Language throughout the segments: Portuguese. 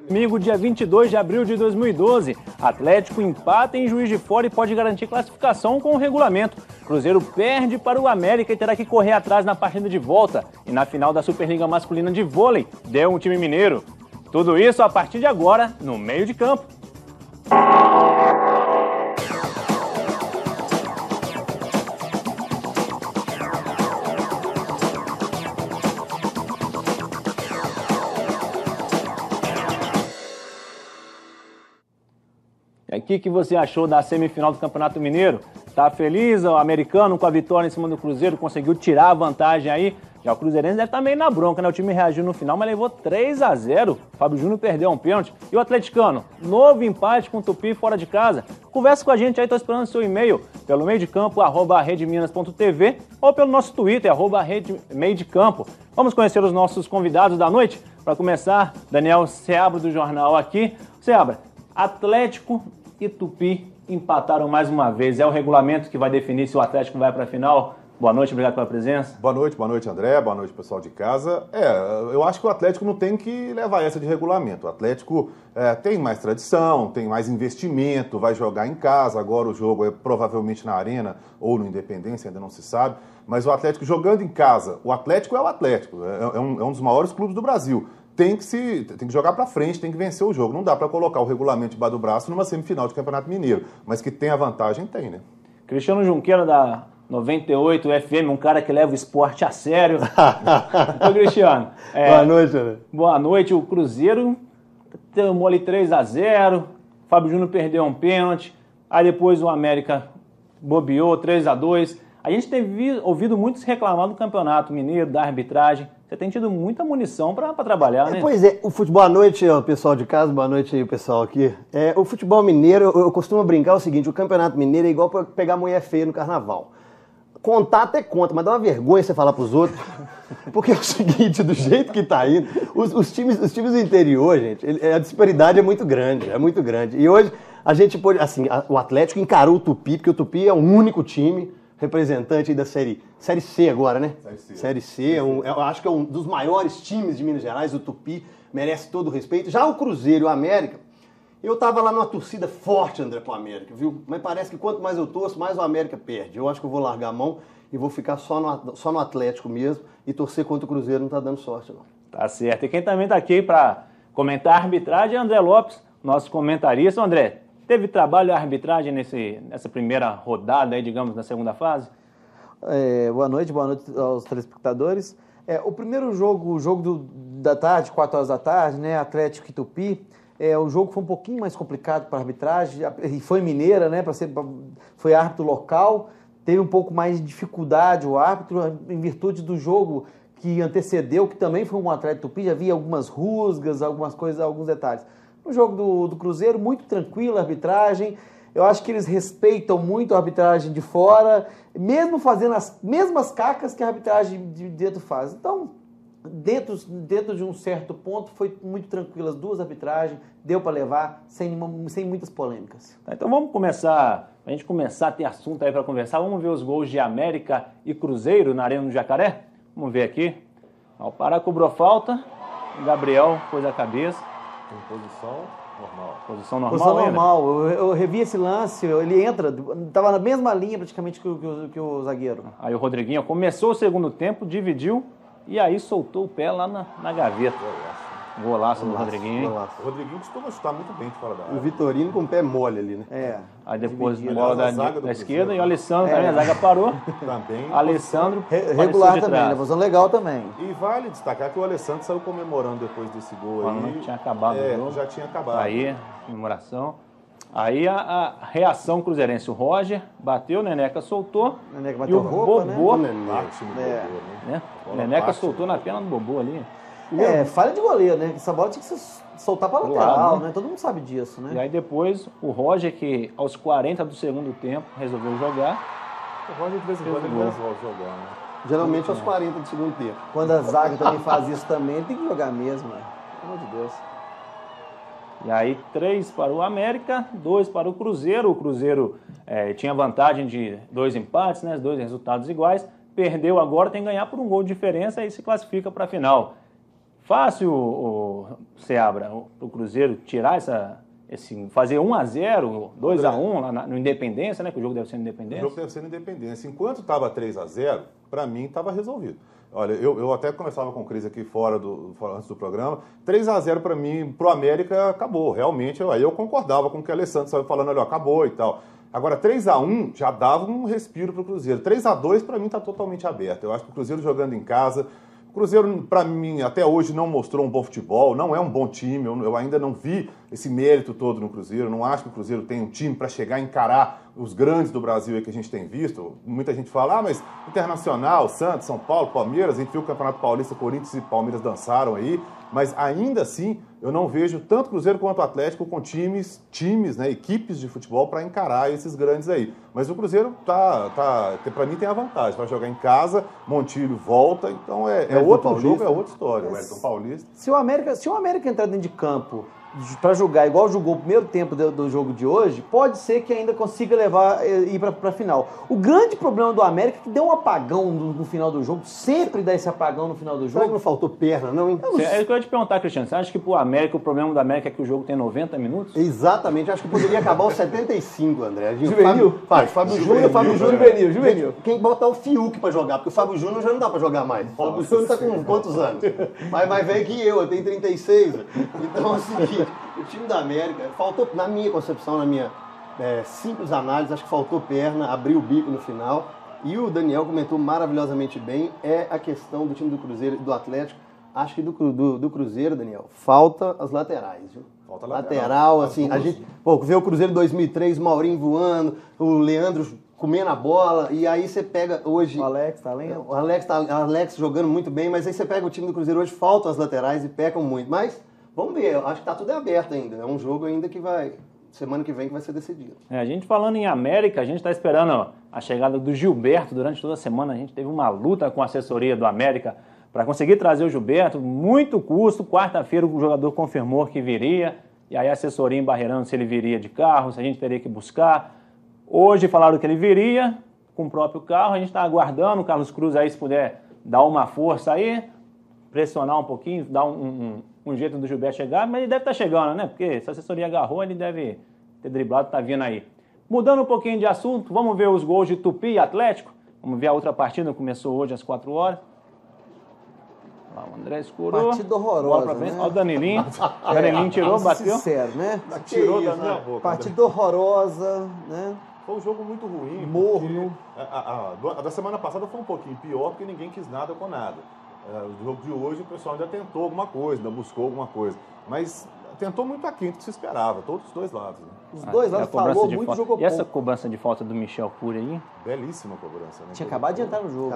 Domingo, dia 22 de abril de 2012, Atlético empata em Juiz de Fora e pode garantir classificação com o regulamento. Cruzeiro perde para o América e terá que correr atrás na partida de volta. E na final da Superliga Masculina de Vôlei, deu um time mineiro. Tudo isso a partir de agora, no Meio de Campo. E o que você achou da semifinal do Campeonato Mineiro? Tá feliz? O americano com a vitória em cima do Cruzeiro conseguiu tirar a vantagem aí. Já o Cruzeirense deve estar meio na bronca, né? O time reagiu no final, mas levou 3-0. Fábio Júnior perdeu um pênalti. E o atleticano? Novo empate com o Tupi fora de casa. Conversa com a gente aí, tô esperando seu e-mail pelo meidecampo, @redeminas.tv ou pelo nosso Twitter, @meidecampo. Vamos conhecer os nossos convidados da noite? Para começar, Daniel Seabra do Jornal aqui. Seabra, Atlético e Tupi empataram mais uma vez. É o regulamento que vai definir se o Atlético vai para a final. Boa noite, obrigado pela presença. Boa noite, André. Boa noite, pessoal de casa. Eu acho que o Atlético não tem que levar essa de regulamento. O Atlético tem mais tradição, tem mais investimento, vai jogar em casa. Agora o jogo é provavelmente na Arena ou no Independência, ainda não se sabe. Mas o Atlético jogando em casa, o Atlético é o Atlético, é um dos maiores clubes do Brasil. Tem que jogar pra frente, tem que vencer o jogo. Não dá pra colocar o regulamento debaixo do braço numa semifinal de Campeonato Mineiro. Mas que tem a vantagem, tem, né? Cristiano Junqueira, da 98 FM, um cara que leva o esporte a sério. Ô, Cristiano. Boa noite, André. Boa noite. O Cruzeiro tomou ali 3-0. Fábio Júnior perdeu um pênalti. Aí depois o América bobeou 3-2. A gente tem ouvido muitos reclamar do Campeonato Mineiro, da arbitragem. Você tem tido muita munição para trabalhar, né? Pois é, o futebol, boa noite, pessoal de casa, boa noite aí, pessoal aqui. O futebol mineiro, eu costumo brincar o seguinte, o Campeonato Mineiro é igual para pegar mulher feia no carnaval. Contar até conta, mas dá uma vergonha você falar pros outros, porque é o seguinte, do jeito que tá indo, os times do interior, gente, a disparidade é muito grande, E hoje a gente pôde, assim, o Atlético encarou o Tupi, porque o Tupi é o único time representante aí da Série C agora, né? Série C. Eu acho que é um dos maiores times de Minas Gerais, o Tupi, merece todo o respeito. Já o Cruzeiro e o América, eu tava lá numa torcida forte, André, pro América, viu? Mas parece que quanto mais eu torço, mais o América perde. Eu acho que eu vou largar a mão e vou ficar só no Atlético mesmo e torcer contra o Cruzeiro, não tá dando sorte, não. Tá certo. E quem também tá aqui para comentar a arbitragem é André Lopes, nosso comentarista. André, teve trabalho a arbitragem nessa primeira rodada, aí, digamos, na segunda fase? Boa noite aos telespectadores. O primeiro jogo, da tarde, 4 horas da tarde, né, Atlético e Tupi, o jogo foi um pouquinho mais complicado para a arbitragem, e foi mineira, né, foi árbitro local, teve um pouco mais de dificuldade o árbitro, em virtude do jogo que antecedeu, que também foi um Atlético Tupi, já havia algumas rusgas, algumas coisas, alguns detalhes. No jogo do Cruzeiro, muito tranquilo a arbitragem. Eu acho que eles respeitam muito a arbitragem de fora, mesmo fazendo as mesmas cacas que a arbitragem de dentro faz. Então, dentro de um certo ponto, foi muito tranquilo as duas arbitragens, deu para levar sem muitas polêmicas. Então vamos começar, a gente começar a ter assunto aí para conversar. Vamos ver os gols de América e Cruzeiro na Arena do Jacaré? Vamos ver aqui. O Pará cobrou falta, o Gabriel pôs a cabeça. Em posição normal. Posição normal, Posição normal. Eu revi esse lance, ele entra, estava na mesma linha praticamente que o zagueiro. Aí o Rodriguinho começou o segundo tempo, dividiu e aí soltou o pé lá na gaveta. Golaço do Rodriguinho. Golaço. O Rodriguinho costuma chutar muito bem de fora da área. O Vitorino com o pé mole ali, né? Aí depois bola da esquerda e o Alessandro também, a zaga parou. Também. Alessandro regular também, né? Posição legal também. E vale destacar que o Alessandro saiu comemorando depois desse gol aí. Tinha acabado o jogo. Já tinha acabado. Aí, comemoração. Aí a reação cruzeirense, o Roger bateu, o Neneca soltou. O Neneca bateu roupa, Bobô, né? O Neneca soltou na perna do Bobô ali. Falha de goleiro, né? Essa bola tinha que soltar para lateral, né? Todo mundo sabe disso, né? E aí depois o Roger, que aos 40 do segundo tempo resolveu jogar. O Roger de vez em quando ele resolve jogar, né? Geralmente aos 40 do segundo tempo. Quando a zaga também faz isso também, ele tem que jogar mesmo, né? Pelo amor de Deus. E aí 3 para o América, 2 para o Cruzeiro. O Cruzeiro tinha vantagem de 2 empates, né? 2 resultados iguais. Perdeu agora, tem que ganhar por um gol de diferença e se classifica para a final. Fácil, Seabra, para o Cruzeiro tirar fazer 1-0, 2-1 lá no Independência, né? Que o jogo deve ser no Independência. O jogo deve ser no Independência. Enquanto estava 3-0, para mim estava resolvido. Olha, eu até conversava com o Cris aqui antes do programa. 3-0 para mim, pro América, acabou. Realmente, aí eu concordava com o que o Alessandro estava falando ali, ó, acabou e tal. Agora, 3-1 já dava um respiro pro Cruzeiro. 3-2 para mim está totalmente aberto. Eu acho que o Cruzeiro jogando em casa... O Cruzeiro, para mim, até hoje não mostrou um bom futebol, não é um bom time, eu ainda não vi esse mérito todo no Cruzeiro, eu não acho que o Cruzeiro tem um time para chegar e encarar os grandes do Brasil aí que a gente tem visto. Muita gente fala, mas Internacional, Santos, São Paulo, Palmeiras, a gente viu o Campeonato Paulista, Corinthians e Palmeiras dançaram aí, mas ainda assim eu não vejo tanto o Cruzeiro quanto o Atlético com times, né, equipes de futebol para encarar esses grandes aí. Mas o Cruzeiro para mim tem a vantagem, vai jogar em casa, Montilho volta, então é outro jogo, é outra história. O Wellington Paulista. Se o América entrar dentro de campo para jogar igual jogou o primeiro tempo do jogo de hoje, pode ser que ainda consiga ir para a final. O grande problema do América é que deu um apagão no final do jogo, sempre dá esse apagão no final do jogo. Será que não faltou perna, não? É isso que eu ia te perguntar, Cristiano. Você acha que pro América, o problema do América é que o jogo tem 90 minutos? Exatamente, acho que poderia acabar aos 75, André. Juvenil? Fábio Júnior. Juvenil. Quem botar o Fiuk pra jogar, porque o Fábio Júnior já não dá pra jogar mais. O Fábio Júnior tá com quantos anos? Mais velho que eu tenho 36. Então é o seguinte, o time da América, faltou, na minha concepção, na minha simples análise, acho que faltou perna, abriu o bico no final. E o Daniel comentou maravilhosamente bem, é a questão do time do Cruzeiro e do Atlético. Acho que do Cruzeiro, Daniel, falta as laterais, viu? Falta lateral, assim, a gente vê o Cruzeiro 2003, Maurinho voando, o Leandro comendo a bola, e aí você pega hoje... O Alex tá lento. O Alex jogando muito bem, mas aí você pega o time do Cruzeiro hoje, faltam as laterais e pecam muito. Mas, vamos ver, eu acho que tá tudo aberto ainda. É um jogo ainda que semana que vem que vai ser decidido. A gente falando em América, a gente está esperando a chegada do Gilberto durante toda a semana. A gente teve uma luta com a assessoria do América para conseguir trazer o Gilberto, muito custo. Quarta-feira o jogador confirmou que viria, e aí a assessoria embarreirando se ele viria de carro, se a gente teria que buscar. Hoje falaram que ele viria com o próprio carro, a gente está aguardando o Carlos Cruz aí, se puder dar uma força aí, pressionar um pouquinho, dar um jeito do Gilberto chegar, mas ele deve estar chegando, né? Porque se a assessoria agarrou, ele deve ter driblado, tá vindo aí. Mudando um pouquinho de assunto, vamos ver os gols de Tupi e Atlético. Vamos ver a outra partida, começou hoje às 4 horas. Lá o André escurou. Partida horrorosa, né? Olha o Danilinho. O Danilinho tirou, bateu. Sincero, né? Tirou da minha boca. Partida horrorosa, né? Foi um jogo muito ruim. Morno. A da semana passada foi um pouquinho pior, porque ninguém quis nada com nada. O jogo de hoje o pessoal ainda tentou alguma coisa, ainda buscou alguma coisa. Mas tentou muito aquém do que se esperava, todos os dois lados. Né? Os dois lados falou muito, jogou pouco. E essa cobrança de falta do Michel Cury aí? Belíssima cobrança. Né? Tinha acabado de entrar no jogo.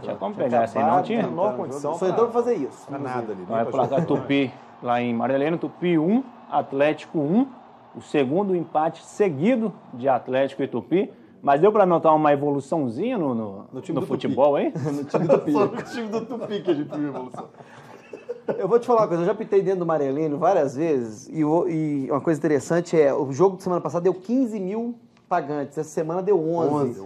Tinha como pegar essa aí, não tinha? Menor condição. Só entrou pra fazer isso. Não nada ali. Vai placar Tupi lá em Marilena, Tupi 1, Atlético 1. O segundo empate seguido de Atlético e Tupi. Mas deu para notar uma evoluçãozinha no futebol aí? No time do Tupi. No time do Tupi que a gente viu evolução. Eu vou te falar uma coisa, eu já pitei dentro do Marelino várias vezes e uma coisa interessante o jogo de semana passada deu 15 mil pagantes, essa semana deu 11.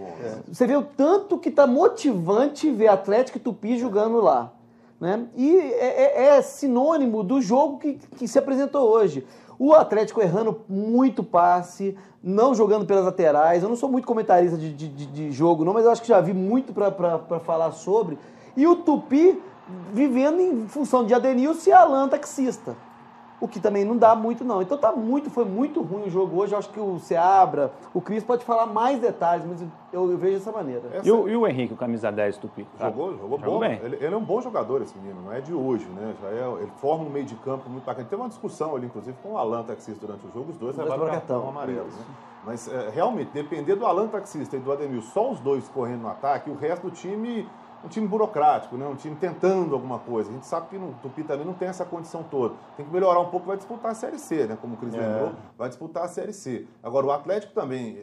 Você vê o tanto que tá motivante ver Atlético e Tupi jogando lá. Né? E é sinônimo do jogo que se apresentou hoje. O Atlético errando muito passe, não jogando pelas laterais. Eu não sou muito comentarista de jogo, não, mas eu acho que já vi muito para falar sobre. E o Tupi vivendo em função de Adenilson e Alan taxista. O que também não dá muito, não. Então foi muito ruim o jogo hoje. Eu acho que o Seabra, o Cris pode falar mais detalhes, mas eu vejo dessa maneira. E o Henrique, o camisa 10 Tupi? Jogou bom. Bem. Ele é um bom jogador, esse menino, não é de hoje, né? Ele forma um meio de campo muito bacana. Teve uma discussão ali, inclusive, com o Alan taxista durante o jogo, os dois levaram cartão amarelo. Né? Mas, realmente, depender do Alan taxista e do Adenilson, só os dois correndo no ataque, o resto do time... Um time burocrático, né? Um time tentando alguma coisa. A gente sabe que o Tupi também não tem essa condição toda. Tem que melhorar um pouco, vai disputar a Série C, né? Como o Cris lembrou, vai disputar a Série C. Agora, o Atlético também,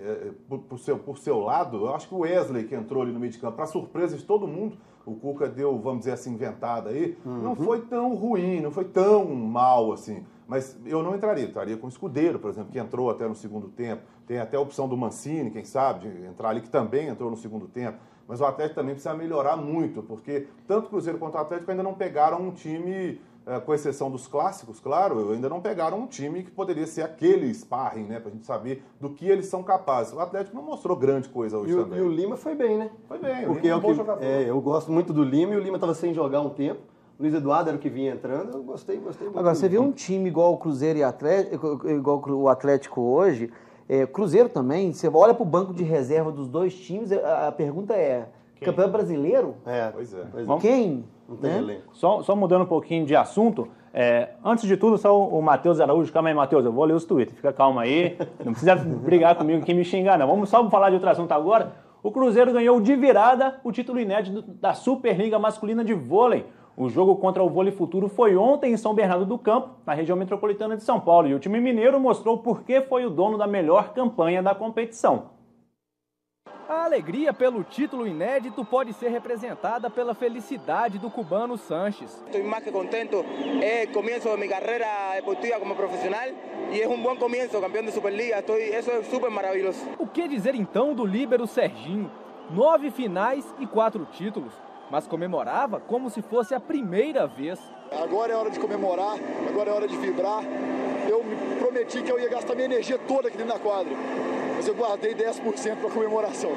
por seu lado, eu acho que o Wesley, que entrou ali no meio de campo, para surpresa de todo mundo, o Cuca deu, vamos dizer assim, inventada aí, não foi tão ruim, não foi tão mal assim. Mas eu não entraria com o Escudeiro, por exemplo, que entrou até no segundo tempo. Tem até a opção do Mancini, quem sabe, de entrar ali, que também entrou no segundo tempo. Mas o Atlético também precisa melhorar muito, porque tanto o Cruzeiro quanto o Atlético ainda não pegaram um time com exceção dos clássicos, claro, ainda não pegaram um time que poderia ser aquele sparring, né? Pra gente saber do que eles são capazes. O Atlético não mostrou grande coisa hoje também. E o Lima foi bem, né? Foi bem, porque o Lima é um bom jogador. Eu gosto muito do Lima, e o Lima estava sem jogar um tempo. O Luiz Eduardo era o que vinha entrando, eu gostei muito. Agora, você vê um time igual o Cruzeiro e Atlético, igual o Atlético hoje, Cruzeiro também, você olha para o banco de reserva dos dois times, a pergunta é, campeão brasileiro? Pois é. Quem? Não tem elenco. Só mudando um pouquinho de assunto, antes de tudo, só o Matheus Araújo, calma aí, Matheus, eu vou ler os tweets, fica calma aí, não precisa brigar comigo aqui e me xingar, não. Vamos só falar de outro assunto agora. O Cruzeiro ganhou de virada o título inédito da Superliga Masculina de Vôlei. O jogo contra o Vôlei Futuro foi ontem em São Bernardo do Campo, na região metropolitana de São Paulo, e o time mineiro mostrou por que foi o dono da melhor campanha da competição. A alegria pelo título inédito pode ser representada pela felicidade do cubano Sanches. Estou mais que contento, é o começo da minha carreira esportiva como profissional e é um bom começo, campeão da Superliga, isso é super maravilhoso. O que dizer então do líbero Serginho? 9 finais e 4 títulos, mas comemorava como se fosse a primeira vez. Agora é hora de comemorar, agora é hora de vibrar. Eu me prometi que eu ia gastar minha energia toda aqui dentro da quadra, mas eu guardei 10% para comemoração.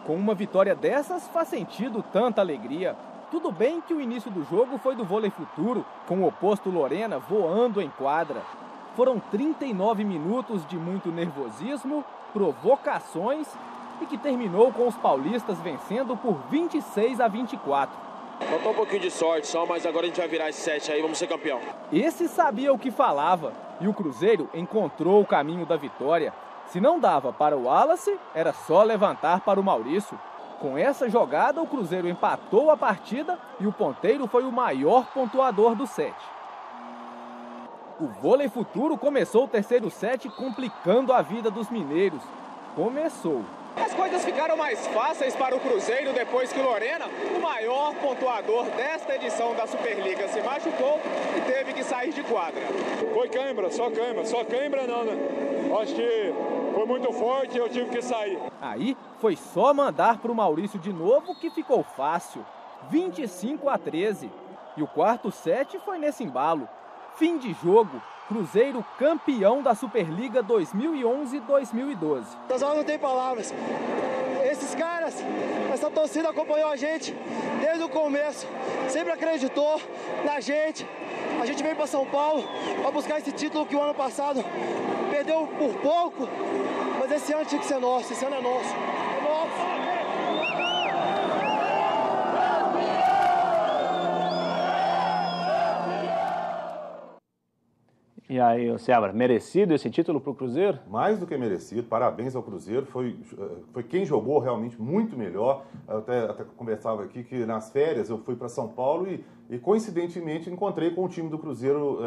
Com uma vitória dessas, faz sentido tanta alegria. Tudo bem que o início do jogo foi do Vôlei Futuro, com o oposto Lorena voando em quadra. Foram 39 minutos de muito nervosismo, provocações e que terminou com os paulistas vencendo por 26-24. Faltou um pouquinho de sorte só, mas agora a gente vai virar esse set aí, vamos ser campeão. Esse sabia o que falava e o Cruzeiro encontrou o caminho da vitória. Se não dava para o Wallace, era só levantar para o Maurício. Com essa jogada, o Cruzeiro empatou a partida e o ponteiro foi o maior pontuador do set. O Vôlei Futuro começou o terceiro set complicando a vida dos mineiros. Começou. As coisas ficaram mais fáceis para o Cruzeiro depois que o Lorena, o maior pontuador desta edição da Superliga, se machucou e teve que sair de quadra. Foi cãibra, só cãibra não, né? Acho que foi muito forte e eu tive que sair. Aí foi só mandar para o Maurício de novo que ficou fácil, 25-13. E o quarto set foi nesse embalo. Fim de jogo, Cruzeiro campeão da Superliga 2011-2012. Não tem palavras. Esses caras, essa torcida acompanhou a gente desde o começo, sempre acreditou na gente. A gente veio para São Paulo para buscar esse título que o ano passado perdeu por pouco, mas esse ano tinha que ser nosso, esse ano é nosso. É nosso. E aí, Seabra, merecido esse título para o Cruzeiro? Mais do que merecido, parabéns ao Cruzeiro, foi quem jogou realmente muito melhor. Eu até conversava aqui que nas férias eu fui para São Paulo e coincidentemente encontrei com o time do Cruzeiro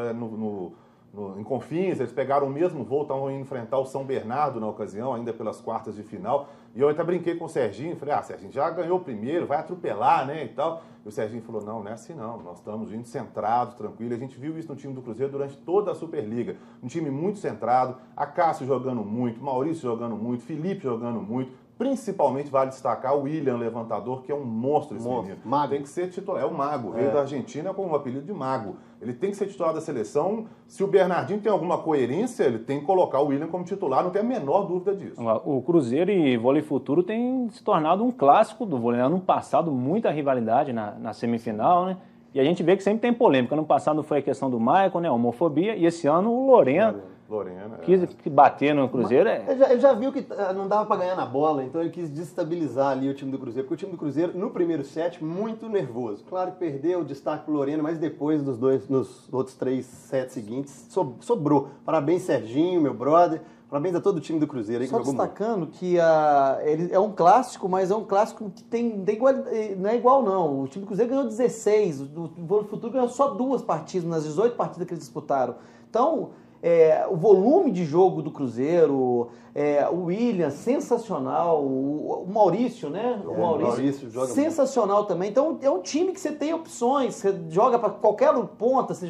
em Confins. Eles pegaram o mesmo voo, estavam indo enfrentar o São Bernardo na ocasião, ainda pelas quartas de final. E eu até brinquei com o Serginho, falei, Serginho, já ganhou o primeiro, vai atropelar, né, e tal. E o Serginho falou, não é assim não, nós estamos indo centrados, tranquilos. A gente viu isso no time do Cruzeiro durante toda a Superliga. Um time muito centrado, a Cássio jogando muito, Maurício jogando muito, Felipe jogando muito. Principalmente vale destacar o William Levantador, que é um monstro esse menino. Mago. Tem que ser titular, é o Mago, veio da Argentina com o apelido de Mago. Ele tem que ser titular da seleção. Se o Bernardinho tem alguma coerência, ele tem que colocar o William como titular, não tem a menor dúvida disso. O Cruzeiro e Vôlei Futuro tem se tornado um clássico do vôlei. Ano passado, muita rivalidade na semifinal, né? E a gente vê que sempre tem polêmica. Ano passado foi a questão do Maicon, né? A homofobia, e esse ano o Lorena. Quis bater no Cruzeiro. Ele já viu que não dava para ganhar na bola, então ele quis desestabilizar ali o time do Cruzeiro, porque o time do Cruzeiro, no primeiro set, muito nervoso. Claro que perdeu o destaque pro Lorena, mas depois nos outros 3 sets seguintes, sobrou. Parabéns, Serginho, meu brother. Parabéns a todo o time do Cruzeiro. Aí, só que jogou destacando muito. Que ele é um clássico, mas é um clássico que não é igual não. O time do Cruzeiro ganhou 16, o Vôlei Futuro ganhou só 2 partidas, nas 18 partidas que eles disputaram. Então, o volume de jogo do Cruzeiro, o William, sensacional, o Maurício, né? O Maurício joga sensacional muito. Também. Então, é um time que você tem opções, você joga para qualquer ponta, você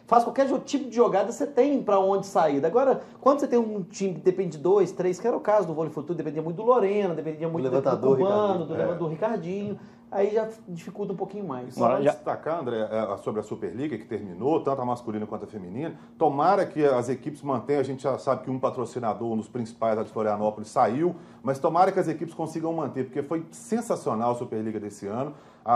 faz qualquer tipo de jogada, você tem para onde sair. Agora, quando você tem um time que depende de 2, 3, que era o caso do Vôlei Futuro, dependia muito do Lorena, dependia muito do Cubano, do Ricardinho. aí já dificulta um pouquinho mais. Só para destacar, André, sobre a Superliga, que terminou, tanto a masculina quanto a feminina, tomara que as equipes mantenham, a gente já sabe que um patrocinador, um dos principais lá de Florianópolis, saiu, mas tomara que as equipes consigam manter, porque foi sensacional a Superliga desse ano,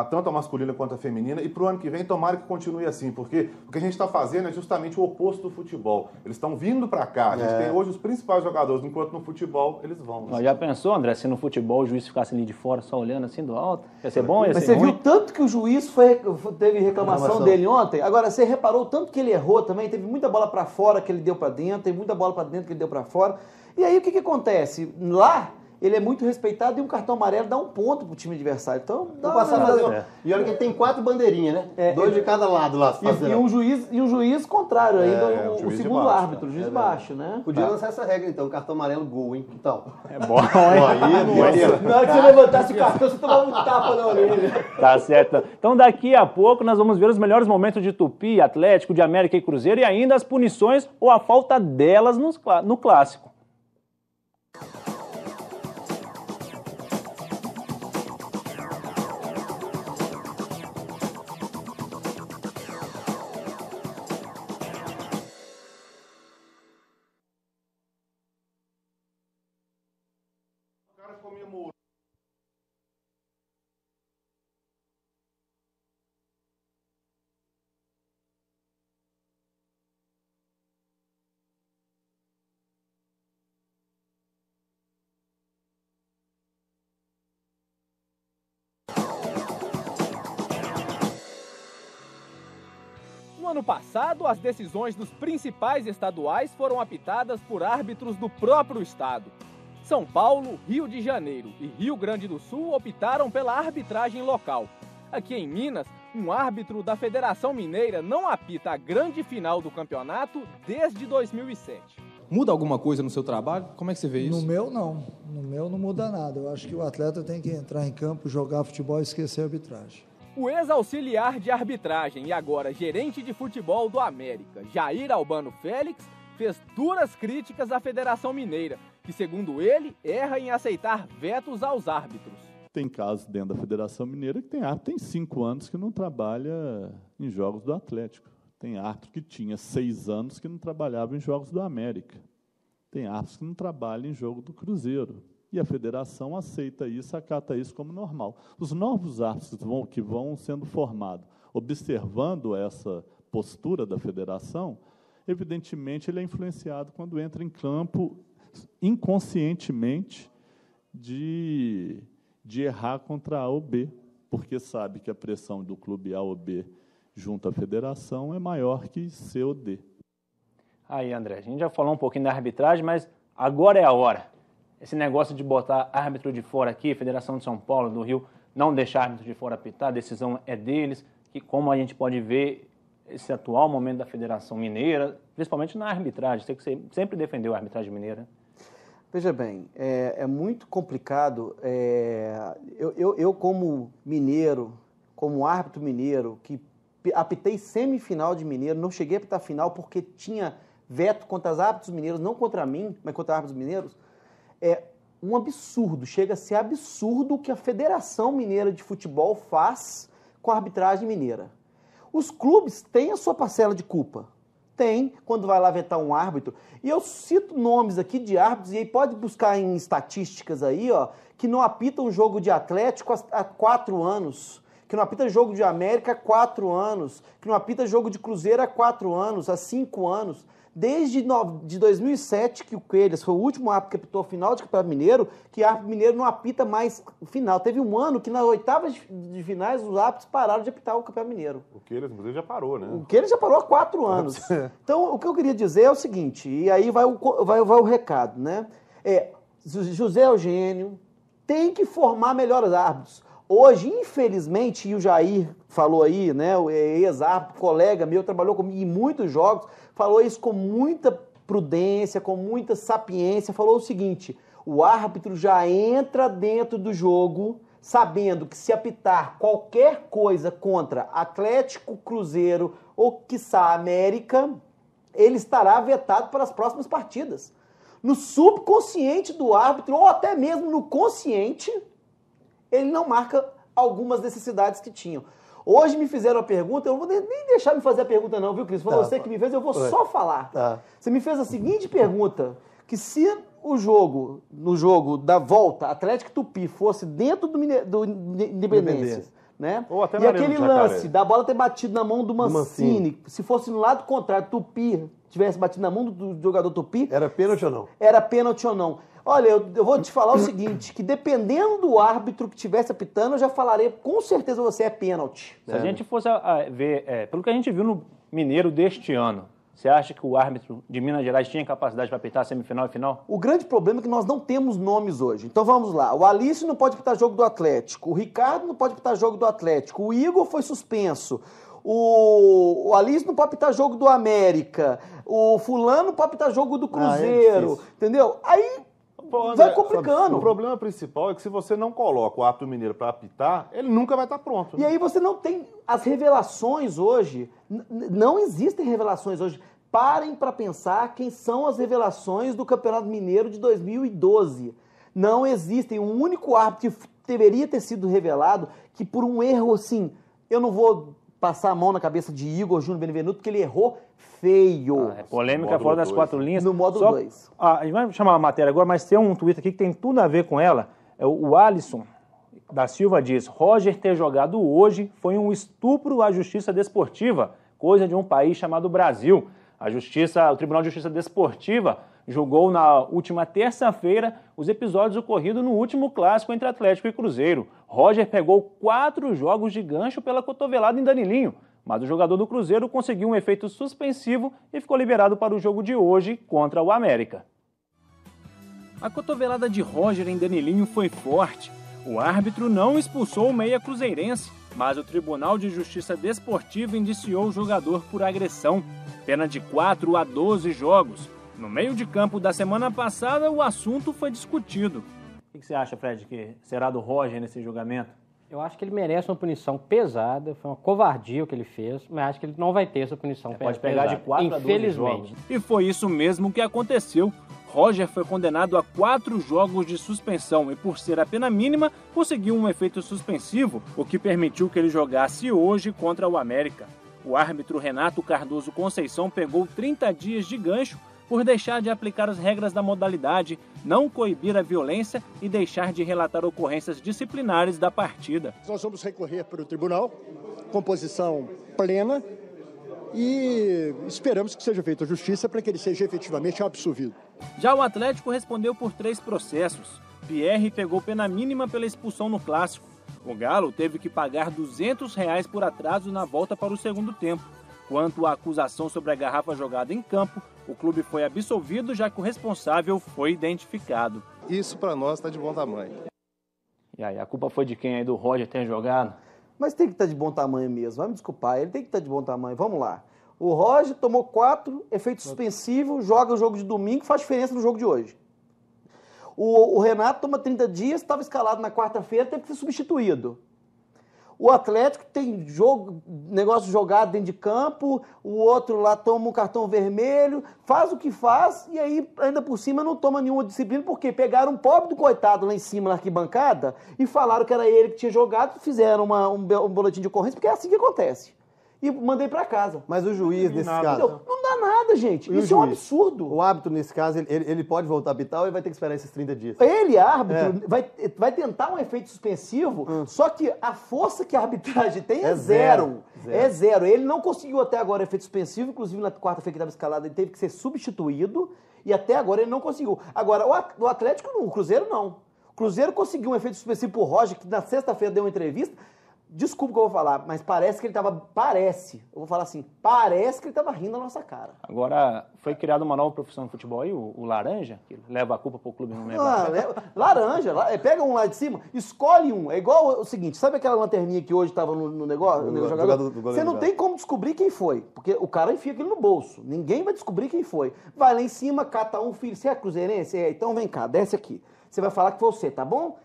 tanto a masculina quanto a feminina, e para o ano que vem tomara que continue assim, porque o que a gente está fazendo é justamente o oposto do futebol. Eles estão vindo para cá, a gente tem hoje os principais jogadores, enquanto no futebol eles vão. Já pensou, André, se no futebol o juiz ficasse ali de fora só olhando assim do alto? Ia ser bom, ia Mas ser você ruim? viu tanto que o juiz teve reclamação dele ontem? Agora, você reparou tanto que ele errou também? Teve muita bola para fora que ele deu para dentro, teve muita bola para dentro que ele deu para fora. E aí o que acontece? Lá, ele é muito respeitado e um cartão amarelo dá um ponto pro time adversário. Então, dá E olha que tem 4 bandeirinhas, né? 2 de cada lado lá. E um juiz contrário ainda, o segundo árbitro, o juiz baixo, né? Podia lançar essa regra, então, cartão amarelo, gol, hein? Então. É bom, hein? Na hora que você levantasse o cartão, você tomava um tapa na orelha. Tá certo. Então, daqui a pouco, nós vamos ver os melhores momentos de Tupi, Atlético, de América e Cruzeiro e ainda as punições ou a falta delas no Clássico. No ano passado, as decisões dos principais estaduais foram apitadas por árbitros do próprio estado. São Paulo, Rio de Janeiro e Rio Grande do Sul optaram pela arbitragem local. Aqui em Minas, um árbitro da Federação Mineira não apita a grande final do campeonato desde 2007. Muda alguma coisa no seu trabalho? Como é que você vê isso? No meu, não. No meu não muda nada. Eu acho que o atleta tem que entrar em campo, jogar futebol e esquecer a arbitragem. O ex-auxiliar de arbitragem e agora gerente de futebol do América, Jair Albano Félix, fez duras críticas à Federação Mineira, que, segundo ele, erra em aceitar vetos aos árbitros. Tem casos dentro da Federação Mineira que tem árbitro tem 5 anos que não trabalha em jogos do Atlético. Tem árbitro que tinha 6 anos que não trabalhava em jogos do América. Tem árbitros que não trabalham em jogo do Cruzeiro. E a federação aceita isso, acata isso como normal. Os novos árbitros que vão sendo formados, observando essa postura da federação, evidentemente ele é influenciado quando entra em campo inconscientemente de errar contra A ou B, porque sabe que a pressão do clube A ou B junto à federação é maior que C ou D. Aí, André, a gente já falou um pouquinho da arbitragem, mas agora é a hora. Esse negócio de botar árbitro de fora aqui, Federação de São Paulo, do Rio, não deixar árbitro de fora apitar, a decisão é deles, que como a gente pode ver esse atual momento da Federação Mineira, principalmente na arbitragem, você que sempre defendeu a arbitragem mineira. Veja bem, é muito complicado. Eu como mineiro, como árbitro mineiro, que apitei semifinal de mineiro, não cheguei a apitar final porque tinha veto contra os árbitros mineiros, não contra mim, mas contra árbitros mineiros. É um absurdo, chega a ser absurdo o que a Federação Mineira de Futebol faz com a arbitragem mineira. Os clubes têm a sua parcela de culpa. Tem, quando vai lá vetar um árbitro. E eu cito nomes aqui de árbitros, e aí pode buscar em estatísticas aí, ó, que não apitam um jogo de Atlético há 4 anos, que não apita jogo de América há 4 anos, que não apita jogo de Cruzeiro há 4 anos, há 5 anos. Desde 2007, que o Coelhas foi o último árbitro que apitou a final de Campeonato Mineiro, que o árbitro mineiro não apita mais final. Teve um ano que nas oitavas de finais os árbitros pararam de apitar o Campeonato Mineiro. O Coelhas, inclusive, já parou, né? O Coelhas já parou há 4 anos. Então, o que eu queria dizer é o seguinte, e aí vai o recado, né? José Eugênio tem que formar melhores árbitros. Hoje, infelizmente, e o Jair falou aí, né, o ex-árbitro, colega meu, trabalhou comigo em muitos jogos, falou isso com muita prudência, com muita sapiência, falou o seguinte, o árbitro já entra dentro do jogo sabendo que se apitar qualquer coisa contra Atlético, Cruzeiro ou, quiçá, América, ele estará vetado para as próximas partidas. No subconsciente do árbitro, ou até mesmo no consciente, ele não marca algumas necessidades que tinham. Hoje me fizeram a pergunta, eu não vou nem deixar me fazer a pergunta não, viu, Cris? Foi você que me fez, eu vou só falar. Você me fez a seguinte pergunta, que se no jogo da volta, Atlético e Tupi fosse dentro do Independência, né? Ou até e aquele lance da bola ter batido na mão do Mancini, se fosse no lado contrário, Tupi tivesse batido na mão do jogador Tupi... Era pênalti ou não? Era pênalti ou não. Olha, eu vou te falar o seguinte, que dependendo do árbitro que estivesse apitando, eu já falarei, com certeza você é pênalti. Se a gente fosse ver, pelo que a gente viu no Mineiro deste ano, você acha que o árbitro de Minas Gerais tinha capacidade para apitar semifinal e final? O grande problema é que nós não temos nomes hoje. Então vamos lá. O Alice não pode apitar jogo do Atlético. O Ricardo não pode apitar jogo do Atlético. O Igor foi suspenso. O Alice não pode apitar jogo do América. O fulano não pode apitar jogo do Cruzeiro. Entendeu? Aí vai complicando. O problema principal é que se você não coloca o árbitro mineiro para apitar, ele nunca vai estar pronto. E aí você não tem as revelações hoje. Não existem revelações hoje. Parem para pensar quem são as revelações do Campeonato Mineiro de 2012. Não existem. O único árbitro que deveria ter sido revelado, que por um erro assim, eu não vou passar a mão na cabeça de Igor Júnior Benevenuto, porque ele errou feio. Polêmica fora das 4 linhas. No módulo 2. A gente vai chamar a matéria agora, mas tem um tweet aqui que tem tudo a ver com ela. O Alisson da Silva diz: Roger ter jogado hoje foi um estupro à justiça desportiva, coisa de um país chamado Brasil. O Tribunal de Justiça Desportiva julgou na última terça-feira os episódios ocorridos no último clássico entre Atlético e Cruzeiro. Roger pegou 4 jogos de gancho pela cotovelada em Danilinho, mas o jogador do Cruzeiro conseguiu um efeito suspensivo e ficou liberado para o jogo de hoje contra o América. A cotovelada de Roger em Danilinho foi forte. O árbitro não expulsou o meia cruzeirense, mas o Tribunal de Justiça Desportiva indiciou o jogador por agressão. Pena de 4 a 12 jogos. No meio de campo da semana passada, o assunto foi discutido. O que você acha, Fred, que será do Roger nesse julgamento? Eu acho que ele merece uma punição pesada, foi uma covardia o que ele fez, mas acho que ele não vai ter essa punição pesada. Pode pegar de 4 a 12 jogos. E foi isso mesmo que aconteceu. Roger foi condenado a 4 jogos de suspensão e, por ser a pena mínima, conseguiu um efeito suspensivo, o que permitiu que ele jogasse hoje contra o América. O árbitro Renato Cardoso Conceição pegou 30 dias de gancho por deixar de aplicar as regras da modalidade, não coibir a violência e deixar de relatar ocorrências disciplinares da partida. Nós vamos recorrer para o tribunal, composição plena, e esperamos que seja feita a justiça para que ele seja efetivamente absolvido. Já o Atlético respondeu por 3 processos. Pierre pegou pena mínima pela expulsão no clássico. O Galo teve que pagar R$200 por atraso na volta para o segundo tempo. Quanto à acusação sobre a garrafa jogada em campo, o clube foi absolvido, já que o responsável foi identificado. Isso para nós está de bom tamanho. E aí, a culpa foi de quem aí, do Roger ter jogado? Mas tem que estar de bom tamanho mesmo, vai me desculpar, ele tem que estar de bom tamanho, vamos lá. O Roger tomou 4, efeito suspensivo, joga o jogo de domingo, faz diferença no jogo de hoje. O Renato toma 30 dias, estava escalado na quarta-feira, teve que ser substituído. O Atlético tem negócio jogado dentro de campo, o outro lá toma um cartão vermelho, faz o que faz e aí ainda por cima não toma nenhuma disciplina, porque pegaram um pobre do coitado lá em cima na arquibancada e falaram que era ele que tinha jogado, fizeram um boletim de ocorrência, porque é assim que acontece. E mandei pra casa. Mas o juiz, nesse caso... Não dá nada, gente. Isso é um absurdo. O árbitro, nesse caso, ele pode voltar a apitar ou ele vai ter que esperar esses 30 dias? Ele, árbitro, vai tentar um efeito suspensivo, só que a força que a arbitragem tem é zero. É zero. Ele não conseguiu até agora efeito suspensivo, inclusive na quarta-feira que estava escalado, ele teve que ser substituído e até agora ele não conseguiu. Agora, o Atlético não, o Cruzeiro não. O Cruzeiro conseguiu um efeito suspensivo pro Roger, que na sexta-feira deu uma entrevista. Desculpa o que eu vou falar, mas parece que ele estava... Parece que ele estava rindo da nossa cara. Agora, foi criada uma nova profissão no futebol aí, o Laranja, que leva a culpa pro clube não leva. Laranja, pega um lá de cima, escolhe um. É igual o seguinte, sabe aquela lanterninha que hoje estava no negócio? Você não tem como descobrir quem foi, porque o cara enfia aquilo no bolso. Ninguém vai descobrir quem foi. Vai lá em cima, cata um, filho, você é cruzeirense? Então vem cá, desce aqui. Você vai falar que foi você, tá bom?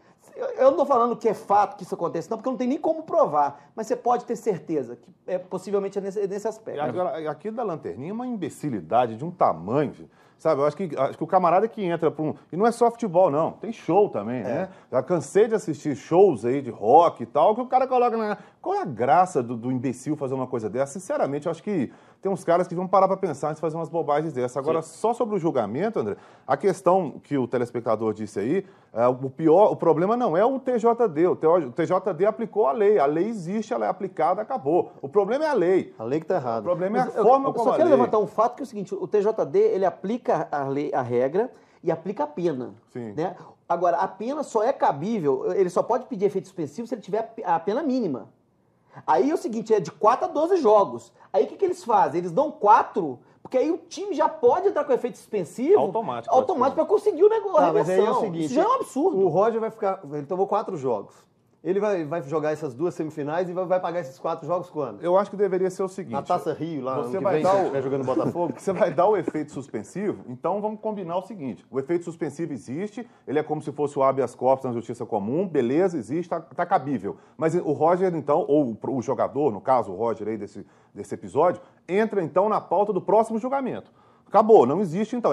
Eu não estou falando que é fato que isso acontece, não, porque não tem nem como provar. Mas você pode ter certeza que possivelmente é nesse aspecto. Agora, aqui da lanterninha é uma imbecilidade de um tamanho. sabe? Eu acho que o camarada que entra para um... E não é só futebol, não. Tem show também, né? Já cansei de assistir shows aí de rock e tal, que o cara coloca na... Qual é a graça do imbecil fazer uma coisa dessa? Sinceramente, eu acho que tem uns caras que vão parar para pensar antes de fazer umas bobagens dessas. Agora, só sobre o julgamento, André, a questão que o telespectador disse aí, o problema não é o TJD. O TJD aplicou a lei existe, ela é aplicada, acabou. O problema é a lei. A lei que está errada. O problema é a forma como a lei... Eu só quero levantar um fato que é o seguinte, o TJD, ele aplica a regra e aplica a pena. Sim. Né? Agora, a pena só é cabível, ele só pode pedir efeito suspensivo se ele tiver a pena mínima. Aí é o seguinte, é de 4 a 12 jogos. Aí o que eles fazem? Eles dão 4, porque aí o time já pode entrar com efeito suspensivo automático para conseguir o negócio. Mas aí é o seguinte, isso já é um absurdo. O Roger vai ficar, ele tomou 4 jogos. Ele vai jogar essas 2 semifinais e vai pagar esses 4 jogos quando? Eu acho que deveria ser o seguinte... Na Taça Rio, lá você no vai que estiver jogando Botafogo? Você vai dar o efeito suspensivo, então vamos combinar o seguinte, o efeito suspensivo existe, ele é como se fosse o habeas corpus na justiça comum, beleza, existe, tá cabível. Mas o Roger, então, ou o jogador, no caso, o Roger aí desse episódio, entra então na pauta do próximo julgamento. Acabou, não existe, então,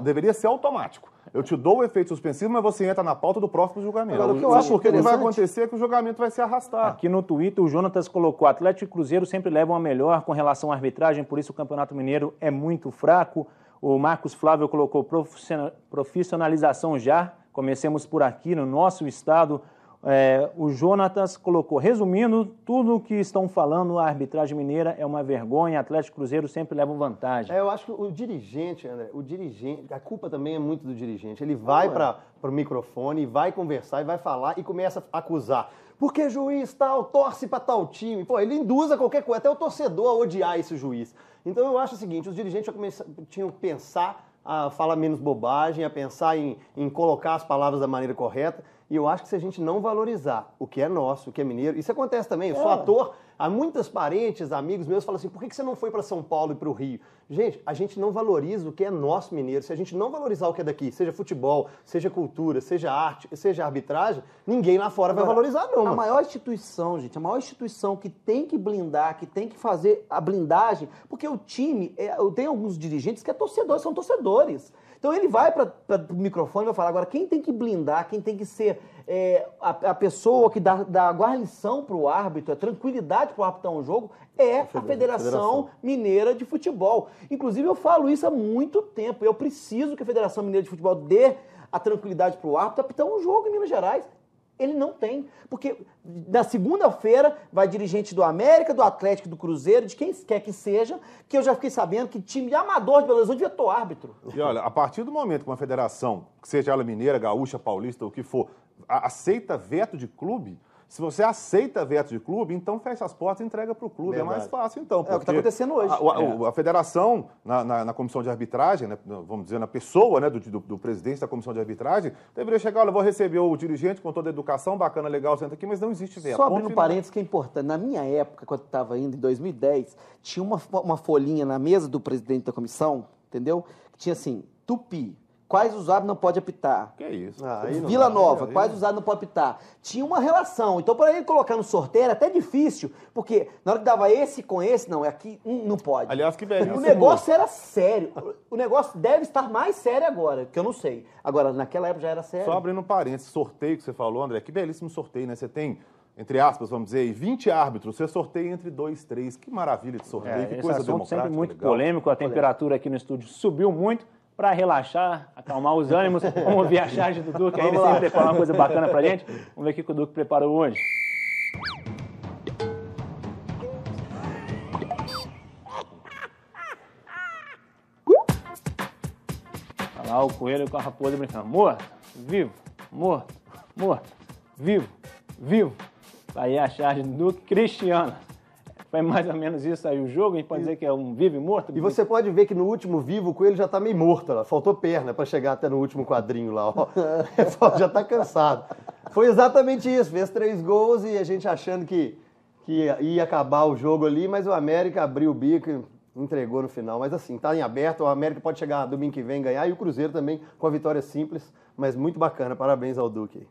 deveria ser automático. Eu te dou o efeito suspensivo, mas você entra na pauta do próximo julgamento. Agora, o que eu acho porque o que vai acontecer é que o julgamento vai se arrastar. Aqui no Twitter, o Jonatas colocou: Atlético e Cruzeiro sempre levam a melhor com relação à arbitragem, por isso o Campeonato Mineiro é muito fraco. O Marcos Flávio colocou: profissionalização já. Comecemos por aqui, no nosso estado. O Jonatas colocou: resumindo, tudo o que estão falando, a arbitragem mineira é uma vergonha, Atlético e Cruzeiro sempre levam vantagem. Eu acho que o dirigente, André, a culpa também é muito do dirigente. Ele vai para o microfone, vai conversar e vai falar e começa a acusar. Porque juiz tal, torce para tal time. Pô, ele induz a qualquer coisa, até o torcedor a odiar esse juiz. Então eu acho o seguinte, os dirigentes já tinham que pensar a falar menos bobagem, a pensar em colocar as palavras da maneira correta. E eu acho que se a gente não valorizar o que é nosso, o que é mineiro, isso acontece também. Eu sou ator, há muitas parentes, amigos meus falam assim, por que você não foi para São Paulo e para o Rio? Gente, a gente não valoriza o que é nosso mineiro. Se a gente não valorizar o que é daqui, seja futebol, seja cultura, seja arte, seja arbitragem, ninguém lá fora vai valorizar não. A maior instituição, gente, a maior instituição que tem que blindar, que tem que fazer a blindagem, porque o time, tem alguns dirigentes que são torcedores. Então ele vai para o microfone e vai falar, agora quem tem que blindar, quem tem que ser a pessoa que dá guarnição para o árbitro, a tranquilidade para o árbitro dar um jogo, é a Federação Mineira de Futebol. Inclusive eu falo isso há muito tempo, eu preciso que a Federação Mineira de Futebol dê a tranquilidade para o árbitro apitar um jogo em Minas Gerais. Ele não tem, porque na segunda-feira vai dirigente do América, do Atlético, do Cruzeiro, de quem quer que seja, que eu já fiquei sabendo que time amador de Belo Horizonte devia ter árbitro. E olha, a partir do momento que uma federação, que seja ela mineira, gaúcha, paulista, o que for, aceita veto de clube, se você aceita veto de clube, então fecha as portas e entrega para o clube. Verdade. É mais fácil, então. É o que está acontecendo hoje. A federação, na comissão de arbitragem, né, vamos dizer, na pessoa, né, do presidente da comissão de arbitragem, deveria chegar, olha, vou receber o dirigente com toda a educação, bacana, legal, senta aqui, mas não existe veto. Só abrindo parênteses que é importante. Na minha época, quando eu estava indo, em 2010, tinha uma folhinha na mesa do presidente da comissão, entendeu? Que tinha assim, Tupi. Quais os árbitros não pode apitar? Que isso? Vila Nova, quais os árbitros não pode apitar? Tinha uma relação. Então, para ele colocar no sorteio era até difícil, porque na hora que dava esse com esse, não, aqui não pode. Aliás, que belíssimo. O negócio era sério. O negócio deve estar mais sério agora, que eu não sei. Agora, naquela época já era sério. Só abrindo um parênteses, sorteio que você falou, André, que belíssimo sorteio, né? Você tem, entre aspas, vamos dizer, 20 árbitros, você sorteia entre 2, 3. Que maravilha de sorteio, que coisa democrática. Sempre muito legal. polêmico, a temperatura aqui no estúdio subiu muito. Para relaxar, acalmar os ânimos, vamos ouvir a charge do Duque, aí ele sempre prepara uma coisa bacana pra gente. Vamos ver o que o Duque preparou hoje. Olha lá o coelho com a raposa brincando. Morto, vivo, morto, morto, vivo, vivo. Aí a charge do Duque, Cristiano. Foi mais ou menos isso aí o jogo, a gente pode dizer que é um vivo e morto. E você pode ver que no último vivo o coelho já tá meio morto lá, faltou perna para chegar até no último quadrinho lá, ó. Já tá cansado. Foi exatamente isso, fez 3 gols e a gente achando que ia acabar o jogo ali, mas o América abriu o bico e entregou no final. Mas assim, tá em aberto, o América pode chegar domingo que vem ganhar e o Cruzeiro também com a vitória simples, mas muito bacana. Parabéns ao Duque.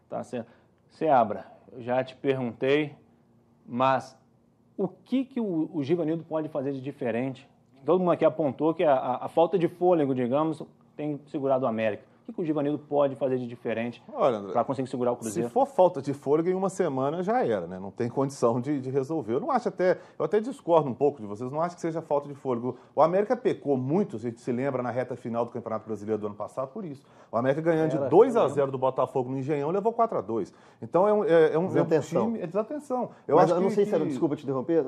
Tá certo. Seabra, eu já te perguntei, mas o que o Givanildo pode fazer de diferente todo mundo aqui apontou que a falta de fôlego, digamos, tem segurado o América. O que o Givanildo pode fazer de diferente para conseguir segurar o Cruzeiro? Se for falta de fôlego, em uma semana já era, né? Não tem condição de resolver. Eu até discordo um pouco de vocês, não acho que seja falta de fôlego. O América pecou muito, a gente se lembra, na reta final do Campeonato Brasileiro do ano passado, por isso. O América ganhando de 2-0 do Botafogo no Engenhão, levou 4-2. Então é um time... É desatenção. Eu não sei se era... Desculpa te interromper,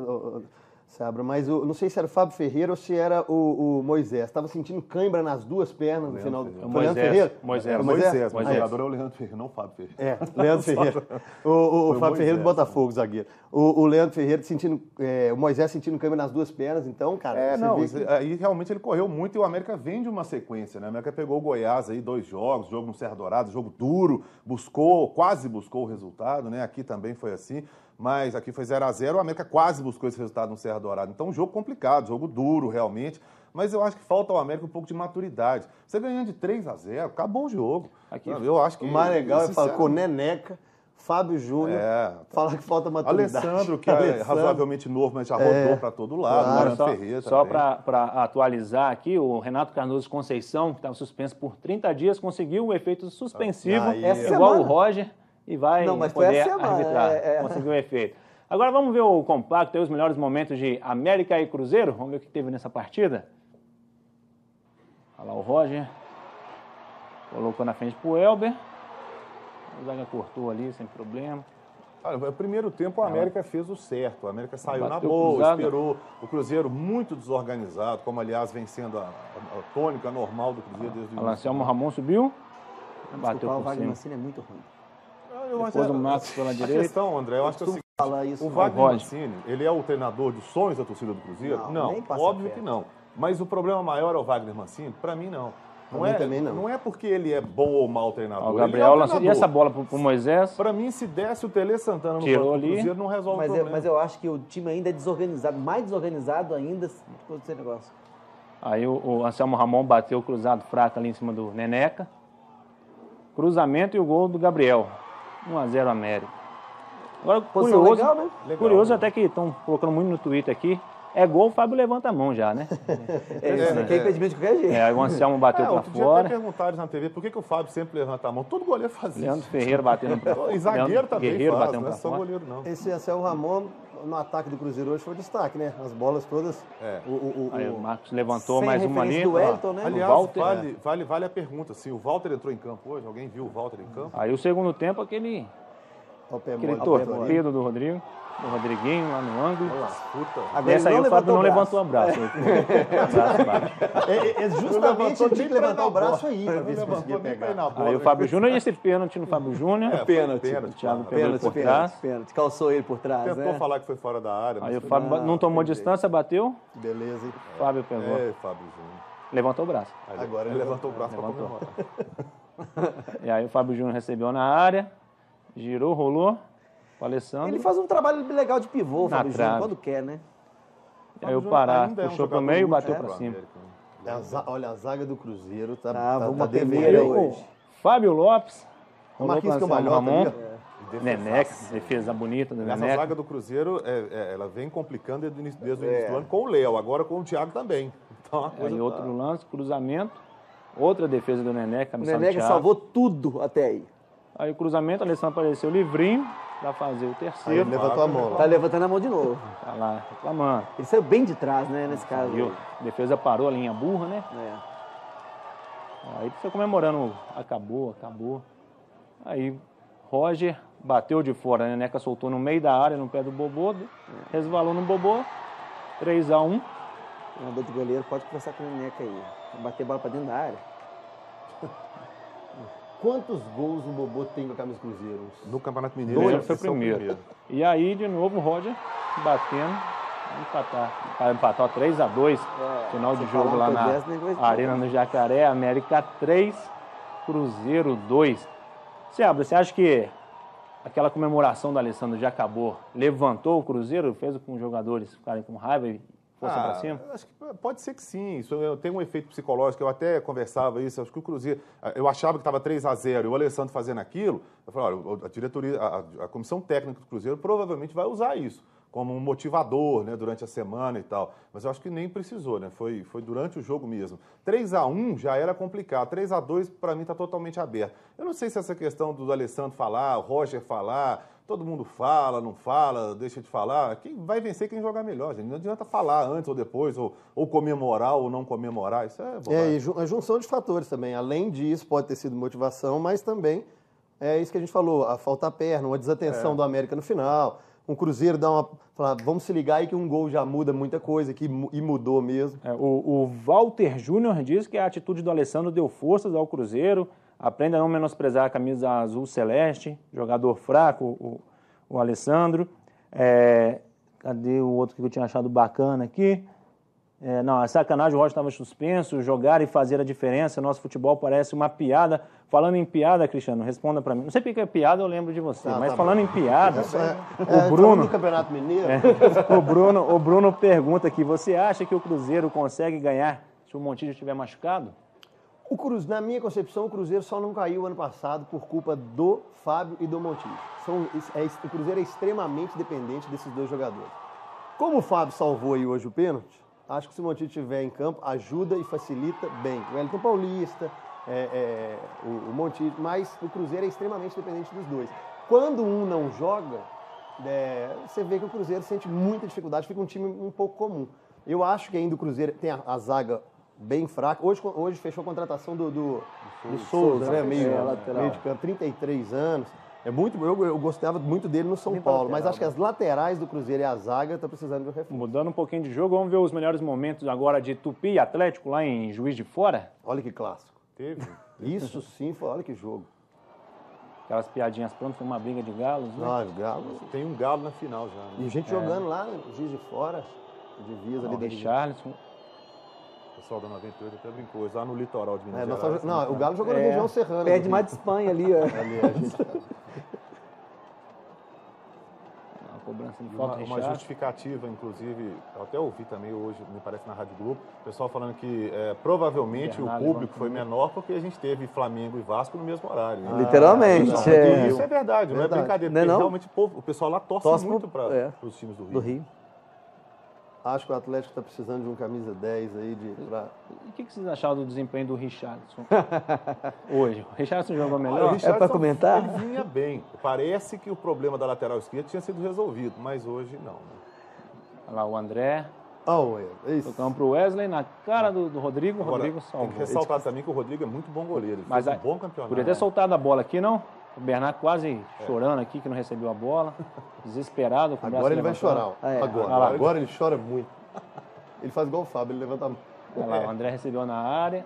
Seabra, mas eu não sei se era o Fábio Ferreira ou se era o Moisés. Estava sentindo cãibra nas duas pernas no final. Foi Leandro Ferreira? Moisés. O jogador é o Leandro Ferreira, não o Fábio Ferreira. Leandro Ferreira. O Fábio Ferreira do Botafogo, zagueiro. O Leandro Ferreira sentindo... o Moisés sentindo cãibra nas duas pernas. Então, cara... Aí realmente ele correu muito e o América vem de uma sequência, né? O América pegou o Goiás aí, 2 jogos, jogo no Serra Dourada, jogo duro, quase buscou o resultado, né? Aqui também foi assim. Mas aqui foi 0-0, o América quase buscou esse resultado no Serra Dourada. Então, um jogo complicado, jogo duro, realmente. Mas eu acho que falta ao América um pouco de maturidade. Você ganhando de 3-0, acabou o jogo. Aqui, eu acho que... O mais legal é falar com o Neneca, Fábio Júnior, falar que falta maturidade. Alessandro, que é razoavelmente novo, mas já rodou para todo lado. Claro, Ferreira só para atualizar aqui, o Renato Cardoso Conceição, que estava suspenso por 30 dias, conseguiu o efeito suspensivo, igual o Roger, e vai poder arbitrar. Conseguiu o efeito. Agora vamos ver o compacto, os melhores momentos de América e Cruzeiro. Vamos ver o que teve nessa partida. Olha lá o Roger. Colocou na frente pro Elber. O zaga cortou ali, sem problema. Olha, no primeiro tempo o América fez o certo. O América saiu na boa, esperou. O Cruzeiro muito desorganizado, como aliás vem sendo a tônica normal do Cruzeiro desde o início. Anselmo Ramon subiu. Bateu por o Wagner cima. Mancini é muito ruim. Depois o Marcos pela direita. A questão, André, eu acho que é o seguinte, o Wagner Mancini, ele é o treinador de sonhos da torcida do Cruzeiro? Não, óbvio que não. Mas o problema maior é o Wagner Mancini? Para mim, não. Não é porque ele é bom ou mau treinador. O Gabriel lançou. E essa bola pro Moisés? Para mim, se desse o Tele Santana no banco do Cruzeiro, não resolve o problema. Mas eu acho que o time ainda é desorganizado, mais desorganizado ainda com esse negócio. Aí o Anselmo Ramon bateu o cruzado fraco ali em cima do Neneca. Cruzamento e o gol do Gabriel. 1-0 América. Agora, curioso, legal, né? Curioso até que estão colocando muito no Twitter aqui. É gol, o Fábio levanta a mão já, né? Quem impedimento de qualquer jeito. O Anselmo bateu pra fora. Até perguntaram na TV por que o Fábio sempre levanta a mão. Todo goleiro faz isso. Leandro Ferreira batendo pra fora. E zagueiro também Guerreiro faz, batendo não é pra só fora. goleiro, não. Esse Anselmo Ramon, no ataque do Cruzeiro hoje, foi o destaque, né? As bolas todas. Aí o Marcos levantou mais uma ali. Do Wellington, né? Aliás, Walter, vale a pergunta. Se o Walter entrou em campo hoje, alguém viu o Walter em campo? Aí o segundo tempo, aquele torpedo do Rodrigo. Do Rodriguinho lá no ângulo. Dessa aí o Fábio não levantou o braço. Justamente ele tinha que levantar o braço aí para ver se conseguia pegar. Aí o Fábio Júnior e esse pênalti no Fábio Júnior. Pênalti. O Thiago pegou ele por trás. Pênalti. Calçou ele por trás, Tentou falar que foi fora da área. Aí o Fábio não tomou distância, bateu. Beleza, hein? Fábio pegou. Fábio Júnior. Levantou o braço. Agora ele levantou o braço para comemorar. E aí o Fábio Júnior recebeu na área, girou, rolou. O Alessandro. Ele faz um trabalho legal de pivô, Fábio Júnior, quando quer, né? E aí o Pará puxou pro meio e bateu pra cima. Olha, a zaga do Cruzeiro tá uma TV hoje. Fábio Lopes. O Marquinhos Cambalhota. Neneca, defesa bonita do Neneca. Essa zaga do Cruzeiro, ela vem complicando desde o início do ano com o Léo, agora com o Thiago também. Então, aí outro lance, cruzamento, outra defesa do Neneca. O Neneca salvou tudo até aí. Aí o cruzamento, o Alessandro apareceu livrinho para fazer o terceiro. Aí levantou a mão. Tá levantando a mão de novo. Tá lá, reclamando. Ele saiu bem de trás, né, nesse caso. A defesa parou a linha burra, né? Aí você comemorando, acabou. Aí Roger bateu de fora, a Neneca soltou no meio da área, no pé do Bobô, resvalou no Bobô, 3-1. O treinador de goleiro pode conversar com o Neneca aí, bater bola pra dentro da área. Quantos gols o Bobô tem com a camisa Cruzeiro? No Campeonato Mineiro. Ele foi o primeiro. E aí, de novo, o Roger batendo para empatar 3-2. Final de jogo lá na Arena do Jacaré. América 3, Cruzeiro 2. Seabra, você acha que aquela comemoração do Alessandro já acabou? Levantou o Cruzeiro? Fez com os jogadores ficarem com raiva e força para cima? Acho que pode ser que sim. Isso tem um efeito psicológico. Eu até conversava isso. Acho que o Cruzeiro... Eu achava que estava 3-0 e o Alessandro fazendo aquilo. Eu falei, olha, a diretoria, a comissão técnica do Cruzeiro provavelmente vai usar isso como um motivador, né, durante a semana e tal. Mas eu acho que nem precisou, né? Foi durante o jogo mesmo. 3-1 já era complicado. 3-2, para mim, está totalmente aberto. Eu não sei se essa questão do Alessandro falar, o Roger falar, todo mundo fala, não fala, deixa de falar. Quem vai vencer quem jogar melhor, gente. Não adianta falar antes ou depois, ou comemorar ou não comemorar. Isso é bobagem. E a junção de fatores também. Além disso, pode ter sido motivação, mas também é isso que a gente falou, a falta a perna, uma desatenção do América no final. Um Cruzeiro falar, vamos se ligar aí que um gol já muda muita coisa, e mudou mesmo. O Walter Júnior diz que a atitude do Alessandro deu forças ao Cruzeiro, aprende a não menosprezar a camisa azul celeste, jogador fraco, o Alessandro. Cadê o outro que eu tinha achado bacana aqui? Não, é sacanagem, o Roger estava suspenso, jogar e fazer a diferença, nosso futebol parece uma piada. Falando em piada, Cristiano, responda para mim. Não sei porque é piada, eu lembro de você, mas falando em piada, o Bruno... do Campeonato Mineiro. O Bruno pergunta aqui, você acha que o Cruzeiro consegue ganhar se o Montijo estiver machucado? Na minha concepção, o Cruzeiro só não caiu ano passado por culpa do Fábio e do Montijo. O Cruzeiro é extremamente dependente desses dois jogadores. Como o Fábio salvou aí hoje o pênalti, acho que se o Montijo estiver em campo, ajuda e facilita bem. O Wellington Paulista, o Montijo, mas o Cruzeiro é extremamente dependente dos dois. Quando um não joga, você vê que o Cruzeiro sente muita dificuldade, fica um time um pouco comum. Eu acho que ainda o Cruzeiro tem a zaga bem fraca. Hoje fechou a contratação do Souza, né? Meio de campo, 33 anos. Eu gostava muito dele no São Paulo, mas acho que as laterais do Cruzeiro e a zaga estão precisando de um reforço. Mudando um pouquinho de jogo, vamos ver os melhores momentos agora de Tupi e Atlético lá em Juiz de Fora. Olha que clássico. Teve. Isso sim, olha que jogo. Aquelas piadinhas prontas, foi uma briga de galos, né? Galos. Tem um galo na final já. Né? E gente jogando lá, Juiz de Fora, divisa ali. O Richarlison. O pessoal da 98 até brincou, lá no litoral de Minas Gerais. O Galo jogou na região serrana. Perde mais de Espanha ali, ó. Cobrança de falta, uma justificativa, inclusive, eu até ouvi também hoje, me parece na Rádio Globo, o pessoal falando que provavelmente o público foi menor porque a gente teve Flamengo e Vasco no mesmo horário. Literalmente. Isso é verdade, não é brincadeira, porque realmente o pessoal lá torce muito para os times do Rio. Acho que o Atlético está precisando de um camisa 10 aí. E o que vocês acharam do desempenho do Richarlison hoje? O Richarlison jogou melhor? É para comentar? Ele vinha bem. Parece que o problema da lateral esquerda tinha sido resolvido, mas hoje não. Né? Olha lá o André. Tocamos para o Wesley na cara do Rodrigo. Agora, Rodrigo salvou. Tem que ressaltar também que o Rodrigo é muito bom goleiro. Ele mas fez um bom campeonato. Podia ter soltado a bola aqui, não? O Bernardo quase chorando aqui, que não recebeu a bola. Desesperado. Com o agora ele vai chorar. Agora ele chora muito. Ele faz igual o Fábio, ele levanta a mão. Olha lá, o André recebeu na área.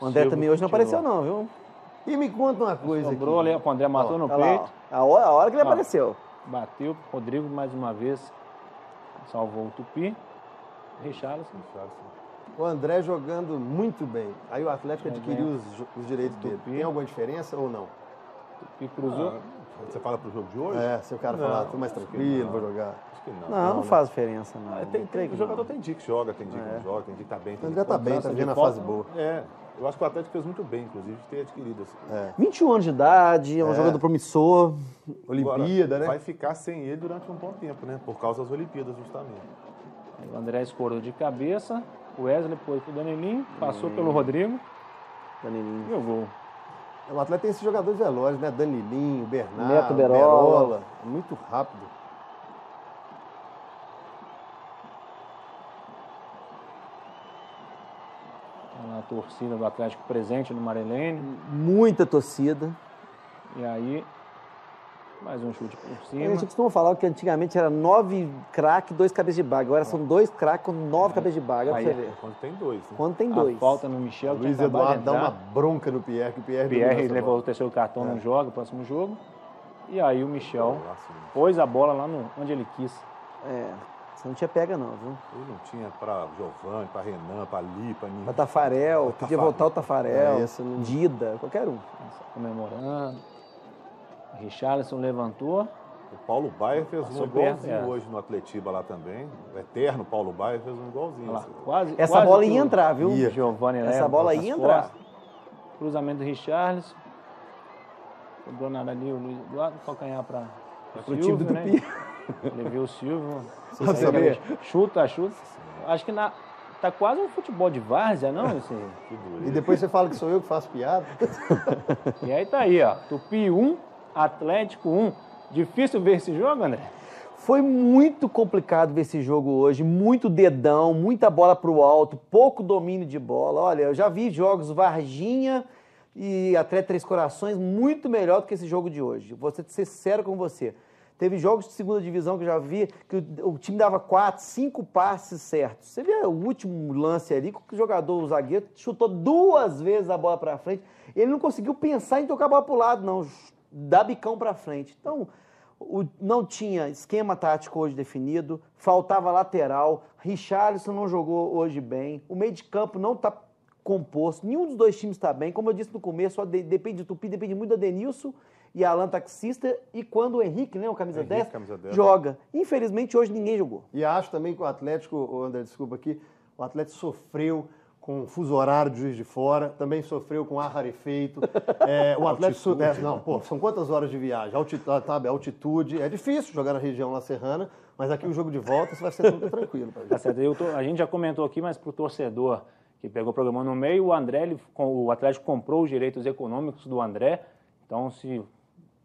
O André também hoje não apareceu não, viu? E me conta uma coisa sobrou aqui. O André matou no peito. A hora que ele apareceu. Bateu, Rodrigo mais uma vez salvou o Tupi. Richarlison. O André jogando muito bem. Aí o Atlético adquiriu os direitos dele. Tem alguma diferença ou não? Tupi cruzou. Você fala pro jogo de hoje? Se o cara falar, tô mais tranquilo, vou jogar. Acho que não faz diferença, não. O jogador tem dia que joga, tem dia que não joga, tem dia que tá bem. O André tá bem, tá vendo a fase boa. Eu acho que o Atlético fez muito bem, inclusive, de ter adquirido. 21 anos de idade, é um jogador promissor. Olimpíada, né? Vai ficar sem ele durante um bom tempo, né? Por causa das Olimpíadas, justamente. Aí o André escorou de cabeça, o Wesley foi pro Danilinho, passou pelo Rodrigo. Danilinho. E o gol. O Atlético tem esses jogadores velozes, né? Danilinho, Bernardo, Neto Berola. Muito rápido. A torcida do Atlético presente no Marilene. Muita torcida. E aí, mais um chute por cima. A gente costuma falar que antigamente era 9 craques, 2 cabeças de baga. Agora são 2 craques com 9 cabeças de baga. Aí, pra você ver. Quando tem 2. Né? Quando tem 2. A falta no Michel. O Luiz Eduardo dá uma bronca no Pierre, que o Pierre levou o terceiro cartão, não joga, próximo jogo. E aí o Michel pôs a bola lá onde ele quis. Você não tinha pega não, viu? Ele não tinha pra Giovani, pra Renan, pra Lipa, pra Tafarel, podia voltar o Tafarel, Dida, qualquer um. Comemorando. O Richarlison levantou. O Paulo Baier fez um igualzinho hoje no Atletiba lá também. O eterno Paulo Baier fez um igualzinho. Lá, essa bola ia entrar, viu? Giovani essa bola ia entrar. Cruzamento do Richarlison. Sobrou nada ali, o Luiz Eduardo, calcanhar para o time do Tupi. Levi o Silva. Saber. Chuta. Acho que tá quase um futebol de várzea, não? E depois você fala que sou eu que faço piada. E aí tá aí, ó. Tupi 1, Atlético 1. Difícil ver esse jogo, André? Foi muito complicado ver esse jogo hoje, muito dedão, muita bola pro alto, pouco domínio de bola. Olha, eu já vi jogos Varginha e Atlético Três Corações muito melhor do que esse jogo de hoje. Vou ser sincero com você. Teve jogos de segunda divisão que eu já vi que o time dava 4, 5 passes certos. Você vê o último lance ali que o zagueiro, chutou 2 vezes a bola para frente. Ele não conseguiu pensar em tocar a bola para o lado, não. Dá bicão para frente. Então, não tinha esquema tático hoje definido, faltava lateral, Richarlison não jogou hoje bem, o meio de campo não está composto, nenhum dos dois times está bem. Como eu disse no começo, só depende do Tupi, depende muito do Adenilson e Alan Taxista, e quando o Henrique, né, o camisa 10, joga. Infelizmente, hoje ninguém jogou. E acho também que o Atlético, André, desculpa aqui, o Atlético sofreu com o fuso horário do Juiz de Fora, também sofreu com ar rarefeito. O Atlético... são quantas horas de viagem? Altitude. É difícil jogar na região lá serrana, mas aqui o jogo de volta vai ser super tranquilo. Tá certo. A gente já comentou aqui, mas pro torcedor que pegou o programa no meio, o Atlético comprou os direitos econômicos do André. Então, se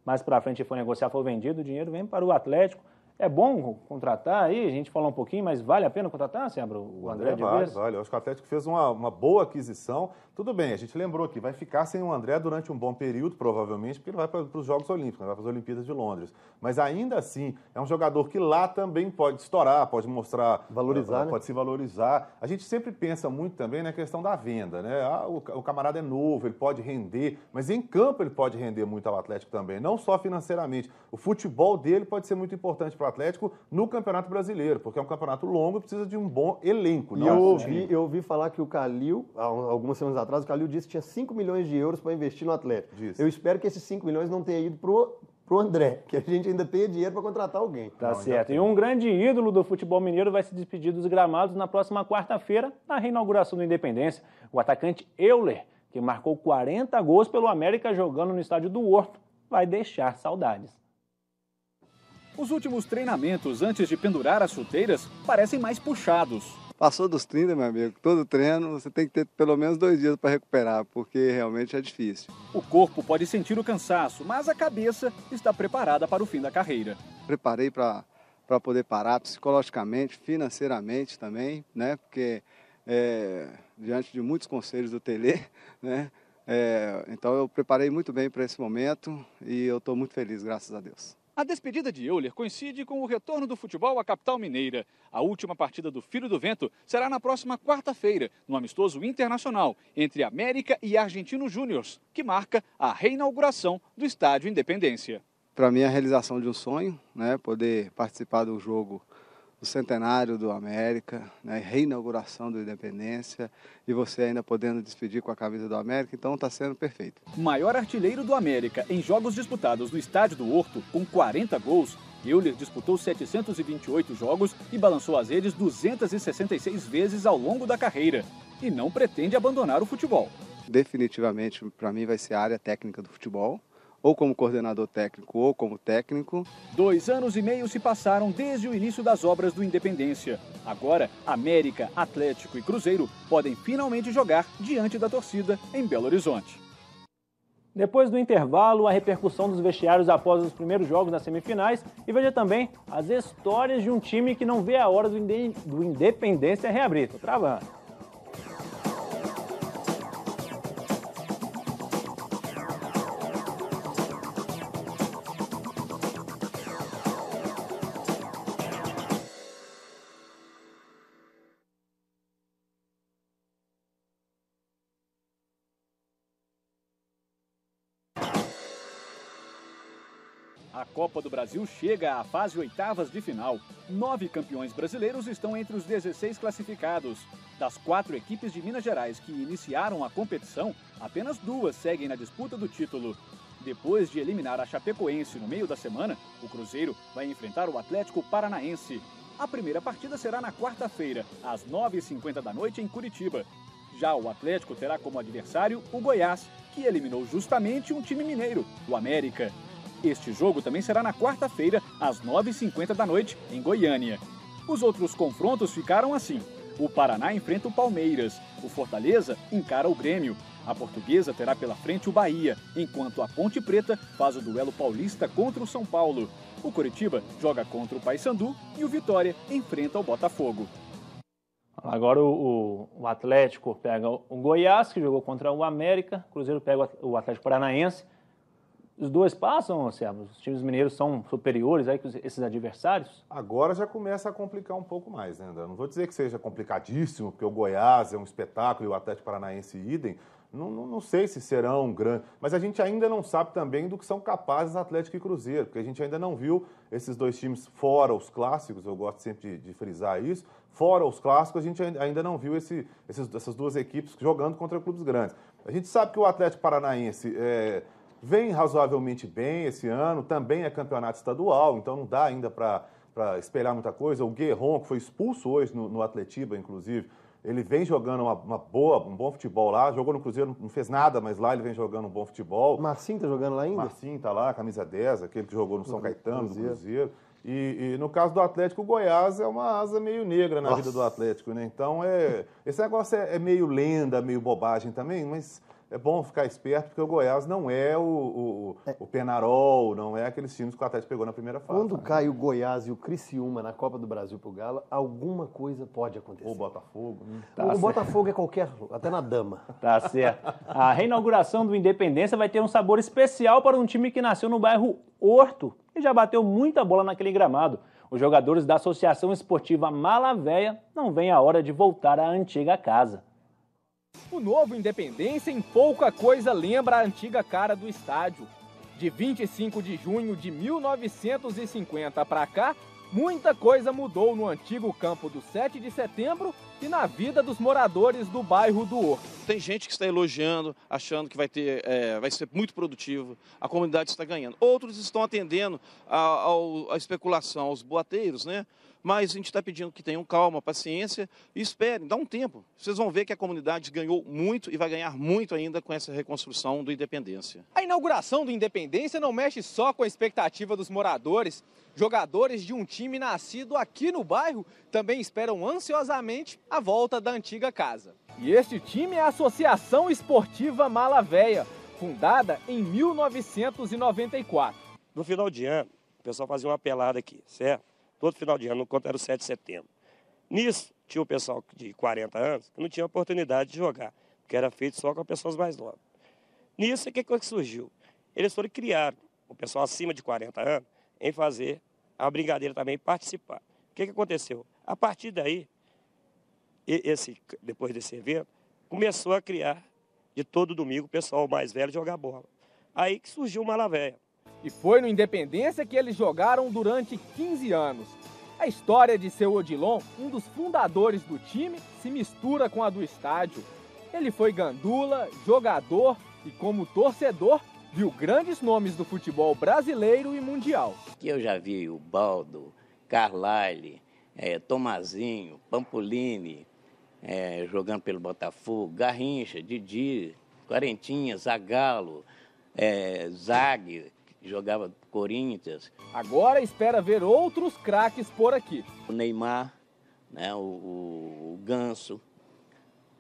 mais para frente for negociar, for vendido, o dinheiro vem para o Atlético. É bom contratar aí, a gente falou um pouquinho, mas vale a pena contratar, Sebra, o André de vez? Vale. Eu acho que o Atlético fez uma boa aquisição. Tudo bem, a gente lembrou que vai ficar sem o André durante um bom período, provavelmente, porque ele vai para os Jogos Olímpicos, vai para as Olimpíadas de Londres. Mas ainda assim, é um jogador que lá também pode estourar, pode mostrar... Valorizar, pode se valorizar. A gente sempre pensa muito também na questão da venda, né? O camarada é novo, ele pode render, mas em campo ele pode render muito ao Atlético também, não só financeiramente. O futebol dele pode ser muito importante para o Atlético no Campeonato Brasileiro, porque é um campeonato longo e precisa de um bom elenco. E eu ouvi falar que o Calil, algumas semanas atrás, o Calil disse que tinha 5 milhões de euros para investir no Atlético. Eu espero que esses 5 milhões não tenham ido pro André, que a gente ainda tenha dinheiro para contratar alguém. Tá certo. E um grande ídolo do futebol mineiro vai se despedir dos gramados na próxima quarta-feira, na reinauguração do Independência. O atacante Euler, que marcou 40 gols pelo América jogando no estádio do Horto, vai deixar saudades. Os últimos treinamentos antes de pendurar as chuteiras parecem mais puxados. Passou dos 30, meu amigo. Todo treino você tem que ter pelo menos 2 dias para recuperar, porque realmente é difícil. O corpo pode sentir o cansaço, mas a cabeça está preparada para o fim da carreira. Preparei para poder parar psicologicamente, financeiramente também, né? Porque diante de muitos conselhos do Tele, né? Então eu preparei muito bem para esse momento e eu estou muito feliz, graças a Deus. A despedida de Euler coincide com o retorno do futebol à capital mineira. A última partida do Filho do Vento será na próxima quarta-feira, no amistoso internacional entre América e Argentino Júniors, que marca a reinauguração do Estádio Independência. Para mim é a realização de um sonho, né? Poder participar do jogo do centenário do América, né? Reinauguração do Independência, e você ainda podendo despedir com a camisa do América, então está sendo perfeito. Maior artilheiro do América em jogos disputados no estádio do Horto, com 40 gols, Euler disputou 728 jogos e balançou as redes 266 vezes ao longo da carreira, e não pretende abandonar o futebol. Definitivamente, para mim, vai ser a área técnica do futebol, ou como coordenador técnico, ou como técnico. 2 anos e meio se passaram desde o início das obras do Independência. Agora, América, Atlético e Cruzeiro podem finalmente jogar diante da torcida em Belo Horizonte. Depois do intervalo, a repercussão dos vestiários após os primeiros jogos das semifinais e veja também as histórias de um time que não vê a hora do Independência reabrir. Tô travando. A Copa do Brasil chega à fase oitavas de final. 9 campeões brasileiros estão entre os 16 classificados. Das 4 equipes de Minas Gerais que iniciaram a competição, apenas 2 seguem na disputa do título. Depois de eliminar a Chapecoense no meio da semana, o Cruzeiro vai enfrentar o Atlético Paranaense. A primeira partida será na quarta-feira, às 9h50 da noite em Curitiba. Já o Atlético terá como adversário o Goiás, que eliminou justamente um time mineiro, o América. Este jogo também será na quarta-feira, às 9h50 da noite, em Goiânia. Os outros confrontos ficaram assim. O Paraná enfrenta o Palmeiras, o Fortaleza encara o Grêmio, a Portuguesa terá pela frente o Bahia, enquanto a Ponte Preta faz o duelo paulista contra o São Paulo. O Coritiba joga contra o Paysandu e o Vitória enfrenta o Botafogo. Agora o Atlético pega o Goiás, que jogou contra o América, o Cruzeiro pega o Atlético Paranaense. Os dois passam, Sérgio? Os times mineiros são superiores aí que esses adversários? Agora já começa a complicar um pouco mais, né, André? Não vou dizer que seja complicadíssimo, porque o Goiás é um espetáculo e o Atlético Paranaense idem. Não sei se serão grandes, mas a gente ainda não sabe também do que são capazes Atlético e Cruzeiro, porque a gente ainda não viu esses dois times fora os clássicos, eu gosto sempre de frisar isso, fora os clássicos a gente ainda não viu essas duas equipes jogando contra clubes grandes. A gente sabe que o Atlético Paranaense vem razoavelmente bem esse ano, também é campeonato estadual, então não dá ainda para esperar muita coisa. O Guerron, que foi expulso hoje no Atletiba, inclusive, ele vem jogando um bom futebol lá, jogou no Cruzeiro, não fez nada, mas lá ele vem jogando um bom futebol. Marcinho tá jogando lá ainda? Marcinho tá lá, camisa 10, aquele que jogou no São Caetano, no Cruzeiro. E no caso do Atlético, o Goiás é uma asa meio negra na vida do Atlético, né? Então, esse negócio é meio lenda, meio bobagem também, mas é bom ficar esperto, porque o Goiás não é o Penarol, não é aqueles times que o Atlético pegou na primeira fase. Quando cai o Goiás e o Criciúma na Copa do Brasil pro Galo, alguma coisa pode acontecer. Ou o Botafogo. O Botafogo é qualquer, até na dama. Tá certo. A reinauguração do Independência vai ter um sabor especial para um time que nasceu no bairro Horto e já bateu muita bola naquele gramado. Os jogadores da Associação Esportiva Malavéia não veem a hora de voltar à antiga casa. O novo Independência em pouca coisa lembra a antiga cara do estádio. De 25 de junho de 1950 para cá, muita coisa mudou no antigo campo do 7 de setembro e na vida dos moradores do bairro do Horto. Tem gente que está elogiando, achando que vai ser muito produtivo, a comunidade está ganhando. Outros estão atendendo à especulação, aos boateiros, né? Mas a gente está pedindo que tenham calma, paciência e esperem, dá um tempo. Vocês vão ver que a comunidade ganhou muito e vai ganhar muito ainda com essa reconstrução do Independência. A inauguração do Independência não mexe só com a expectativa dos moradores. Jogadores de um time nascido aqui no bairro também esperam ansiosamente a volta da antiga casa. E este time é a Associação Esportiva Malavéia, fundada em 1994. No final de ano, o pessoal fazia uma pelada aqui, certo? Todo final de ano, quando era o 7 de setembro. Nisso, tinha o pessoal de 40 anos que não tinha oportunidade de jogar, porque era feito só com pessoas mais novas. Nisso, o que surgiu? Eles foram criar o pessoal acima de 40 anos em fazer a brincadeira também participar. O que aconteceu? A partir daí, depois desse evento, começou a criar de todo domingo o pessoal mais velho jogar bola. Aí que surgiu o Malavéia. E foi no Independência que eles jogaram durante 15 anos. A história de seu Odilon, um dos fundadores do time, se mistura com a do estádio. Ele foi gandula, jogador e, como torcedor, viu grandes nomes do futebol brasileiro e mundial. Aqui eu já vi o Baldo, Carlyle, Tomazinho, Pampolini, jogando pelo Botafogo, Garrincha, Didi, Quarentinha, Zagallo, Zag, que jogava Corinthians. Agora espera ver outros craques por aqui. O Neymar, né, o Ganso,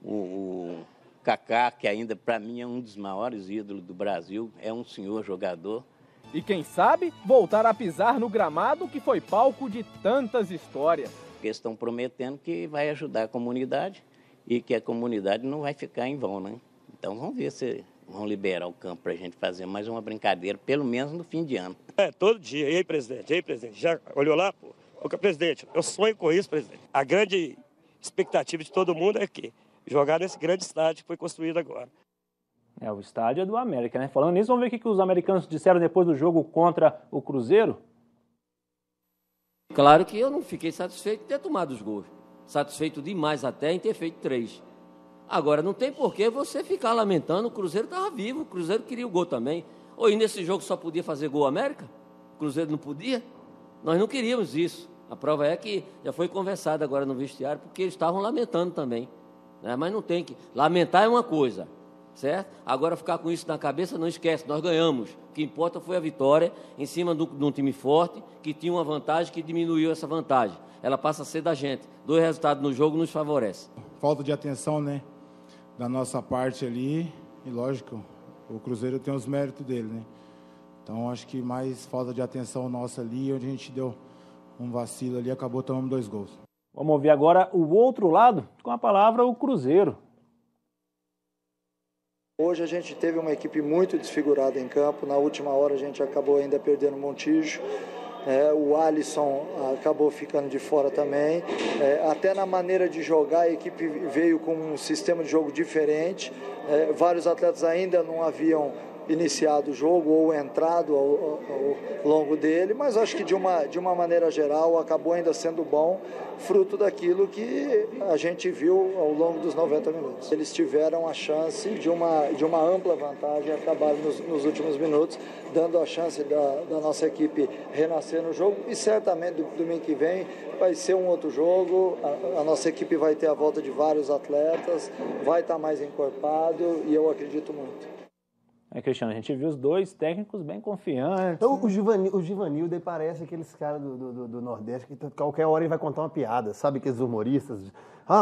o Kaká, que ainda para mim é um dos maiores ídolos do Brasil, é um senhor jogador. E quem sabe voltar a pisar no gramado que foi palco de tantas histórias. Eles estão prometendo que vai ajudar a comunidade e que a comunidade não vai ficar em vão, né? Então vamos ver se vão liberar o campo para a gente fazer mais uma brincadeira, pelo menos no fim de ano. Todo dia. E aí, presidente? Já olhou lá? Pô? Ô, presidente, eu sonho com isso, presidente. A grande expectativa de todo mundo é que jogar nesse grande estádio que foi construído agora. O estádio é do América, né? Falando nisso, vamos ver o que os americanos disseram depois do jogo contra o Cruzeiro. Claro que eu não fiquei satisfeito de ter tomado os gols. Satisfeito demais até em ter feito 3. Agora, não tem por que você ficar lamentando, o Cruzeiro estava vivo, o Cruzeiro queria o gol também. Ou e nesse jogo só podia fazer gol América? O Cruzeiro não podia? Nós não queríamos isso. A prova é que já foi conversado agora no vestiário, porque eles estavam lamentando também. Né? Mas não tem que... Lamentar é uma coisa, certo? Agora ficar com isso na cabeça, não esquece, nós ganhamos. O que importa foi a vitória em cima de um time forte, que tinha uma vantagem, que diminuiu essa vantagem. Ela passa a ser da gente. 2 resultados no jogo nos favorece. Falta de atenção, né, da nossa parte ali, e lógico, o Cruzeiro tem os méritos dele, né? Então acho que mais falta de atenção nossa ali, onde a gente deu um vacilo ali, acabou tomando 2 gols. Vamos ouvir agora o outro lado, com a palavra o Cruzeiro. Hoje a gente teve uma equipe muito desfigurada em campo. Na última hora a gente acabou ainda perdendo o Montijo. O Alisson acabou ficando de fora também. Até na maneira de jogar, a equipe veio com um sistema de jogo diferente. Vários atletas ainda não haviam iniciado o jogo ou entrado ao longo dele, mas acho que de uma maneira geral acabou ainda sendo bom, fruto daquilo que a gente viu ao longo dos 90 minutos. Eles tiveram a chance de uma ampla vantagem e acabaram nos últimos minutos, dando a chance da nossa equipe renascer no jogo, e certamente domingo que vem vai ser um outro jogo. A nossa equipe vai ter a volta de vários atletas, vai estar mais encorpado, e eu acredito muito. Cristiano, a gente viu os 2 técnicos bem confiantes. Então, o Givanildo parece aqueles caras do Nordeste que qualquer hora ele vai contar uma piada, sabe? Aqueles humoristas.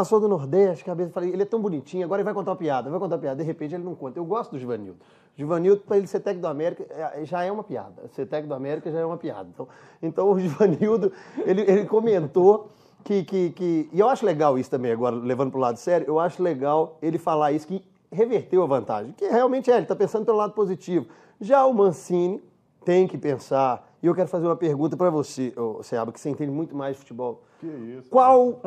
Sou do Nordeste, ele é tão bonitinho, agora ele vai contar uma piada, de repente ele não conta. Eu gosto do Givanildo. Givanildo, para ele ser técnico do América, já é uma piada. Ser técnico do América já é uma piada. Então o Givanildo, ele comentou que... E eu acho legal isso também, agora, levando para o lado sério, eu acho legal ele falar isso, que reverteu a vantagem, que realmente ele está pensando pelo lado positivo. Já o Mancini tem que pensar, e eu quero fazer uma pergunta para você, Seabra, que você entende muito mais de futebol. Que isso? Qual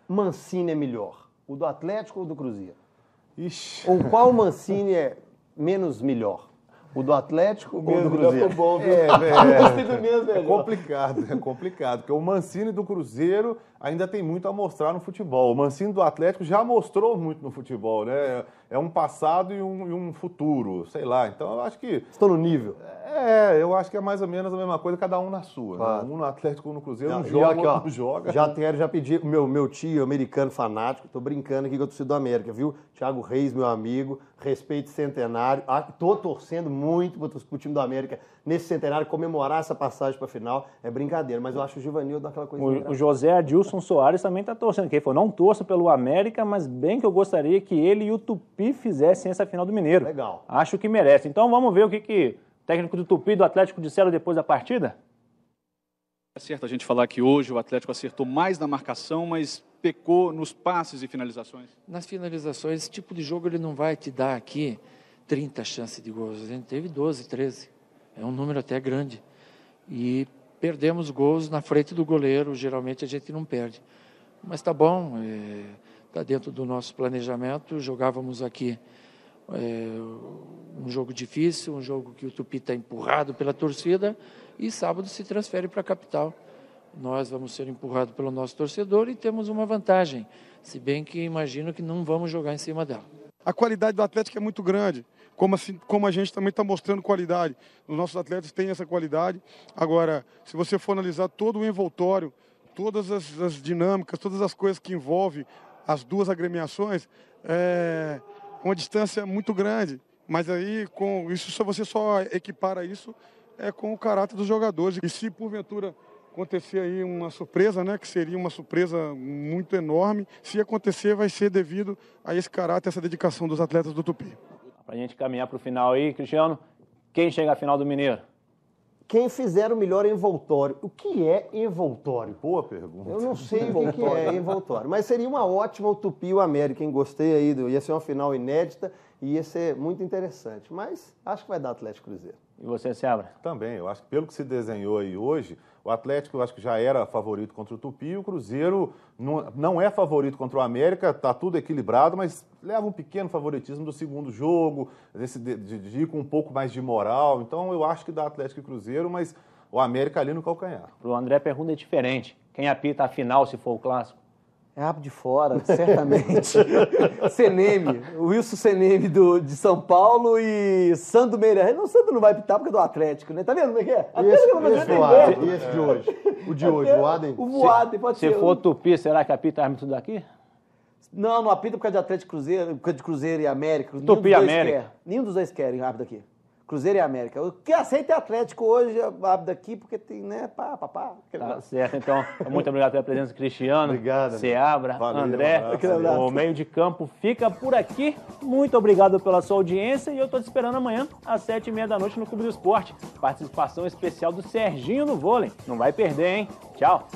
Mancini é melhor? O do Atlético ou do Cruzeiro? Ixi. Ou qual Mancini é menos melhor? O do Atlético ou do Cruzeiro? Bom, eu gostei do mesmo melhor. É complicado, porque o Mancini do Cruzeiro ainda tem muito a mostrar no futebol. O Mancini do Atlético já mostrou muito no futebol, né? É um passado e um futuro, sei lá. Então eu acho que... Estão no nível. Eu acho que é mais ou menos a mesma coisa, cada um na sua. Claro. Né? Um no Atlético, um no Cruzeiro, um joga, outro não joga. Já pedi o meu tio americano fanático, tô brincando aqui com o torcedor do América, viu? Thiago Reis, meu amigo, respeito centenário. Tô torcendo muito pro time do América nesse centenário, comemorar essa passagem para a final. É brincadeira, mas eu acho o Givanildo daquela coisa. O José Adilson Soares também está torcendo. Ele falou, não torço pelo América, mas bem que eu gostaria que ele e o Tupi fizessem essa final do Mineiro. Legal. Acho que merece. Então vamos ver o que o técnico do Tupi e do Atlético disseram depois da partida? É certo a gente falar que hoje o Atlético acertou mais na marcação, mas pecou nos passes e finalizações? Nas finalizações, esse tipo de jogo ele não vai te dar aqui 30 chances de gols. A gente teve 12, 13. É um número até grande. E perdemos gols na frente do goleiro, geralmente a gente não perde. Mas tá bom, tá dentro do nosso planejamento. Jogávamos aqui um jogo difícil, um jogo que o Tupi está empurrado pela torcida, e sábado se transfere para a capital. Nós vamos ser empurrados pelo nosso torcedor e temos uma vantagem, se bem que imagino que não vamos jogar em cima dela. A qualidade do Atlético é muito grande, como a gente também está mostrando qualidade. Os nossos atletas têm essa qualidade. Agora, se você for analisar todo o envoltório, todas as dinâmicas, todas as coisas que envolvem as duas agremiações, é uma distância muito grande. Mas aí, com isso, você só equipara isso com o caráter dos jogadores. E se, porventura, acontecer aí uma surpresa, né, que seria uma surpresa muito enorme, se acontecer, vai ser devido a esse caráter, essa dedicação dos atletas do Tupi. Para a gente caminhar para o final aí, Cristiano, quem chega à final do Mineiro? Quem fizer o melhor envoltório. O que é envoltório? Boa pergunta. Eu não sei o que é envoltório, mas seria uma ótima o Tupi e o América, hein? Gostei aí, ia ser uma final inédita e ia ser muito interessante, mas acho que vai dar Atlético Cruzeiro. E você, Seabra? Também, eu acho que pelo que se desenhou aí hoje, o Atlético eu acho que já era favorito contra o Tupi, e o Cruzeiro não é favorito contra o América, está tudo equilibrado, mas leva um pequeno favoritismo do segundo jogo, de ir com um pouco mais de moral, então eu acho que dá Atlético e Cruzeiro, mas o América ali no calcanhar. Para o André a pergunta é diferente, quem apita a final se for o clássico? É Rabo de Fora, certamente. Seneme, o Wilson Seneme de São Paulo e Sandro Meira. Não, o Sandro não vai pitar porque é do Atlético, né? Tá vendo como é que é? Esse de hoje. O de hoje, o Adem. O Voaden, pode ser. Se for Tupi, será que apita árbitro daqui? Não apita por causa de Atlético Cruzeiro, por causa de Cruzeiro e América. Tupi e América. Nenhum dos dois querem árbitro aqui. Cruzeiro e América. O que aceita é Atlético hoje, árbitro aqui, porque tem, né, pá. Tá certo, então, muito obrigado pela presença, Cristiano. Obrigado. Seabra, Valeu, André. O meio de campo fica por aqui. Muito obrigado pela sua audiência e eu tô te esperando amanhã às 7h30 da noite no Clube do Esporte. Participação especial do Serginho no vôlei. Não vai perder, hein? Tchau.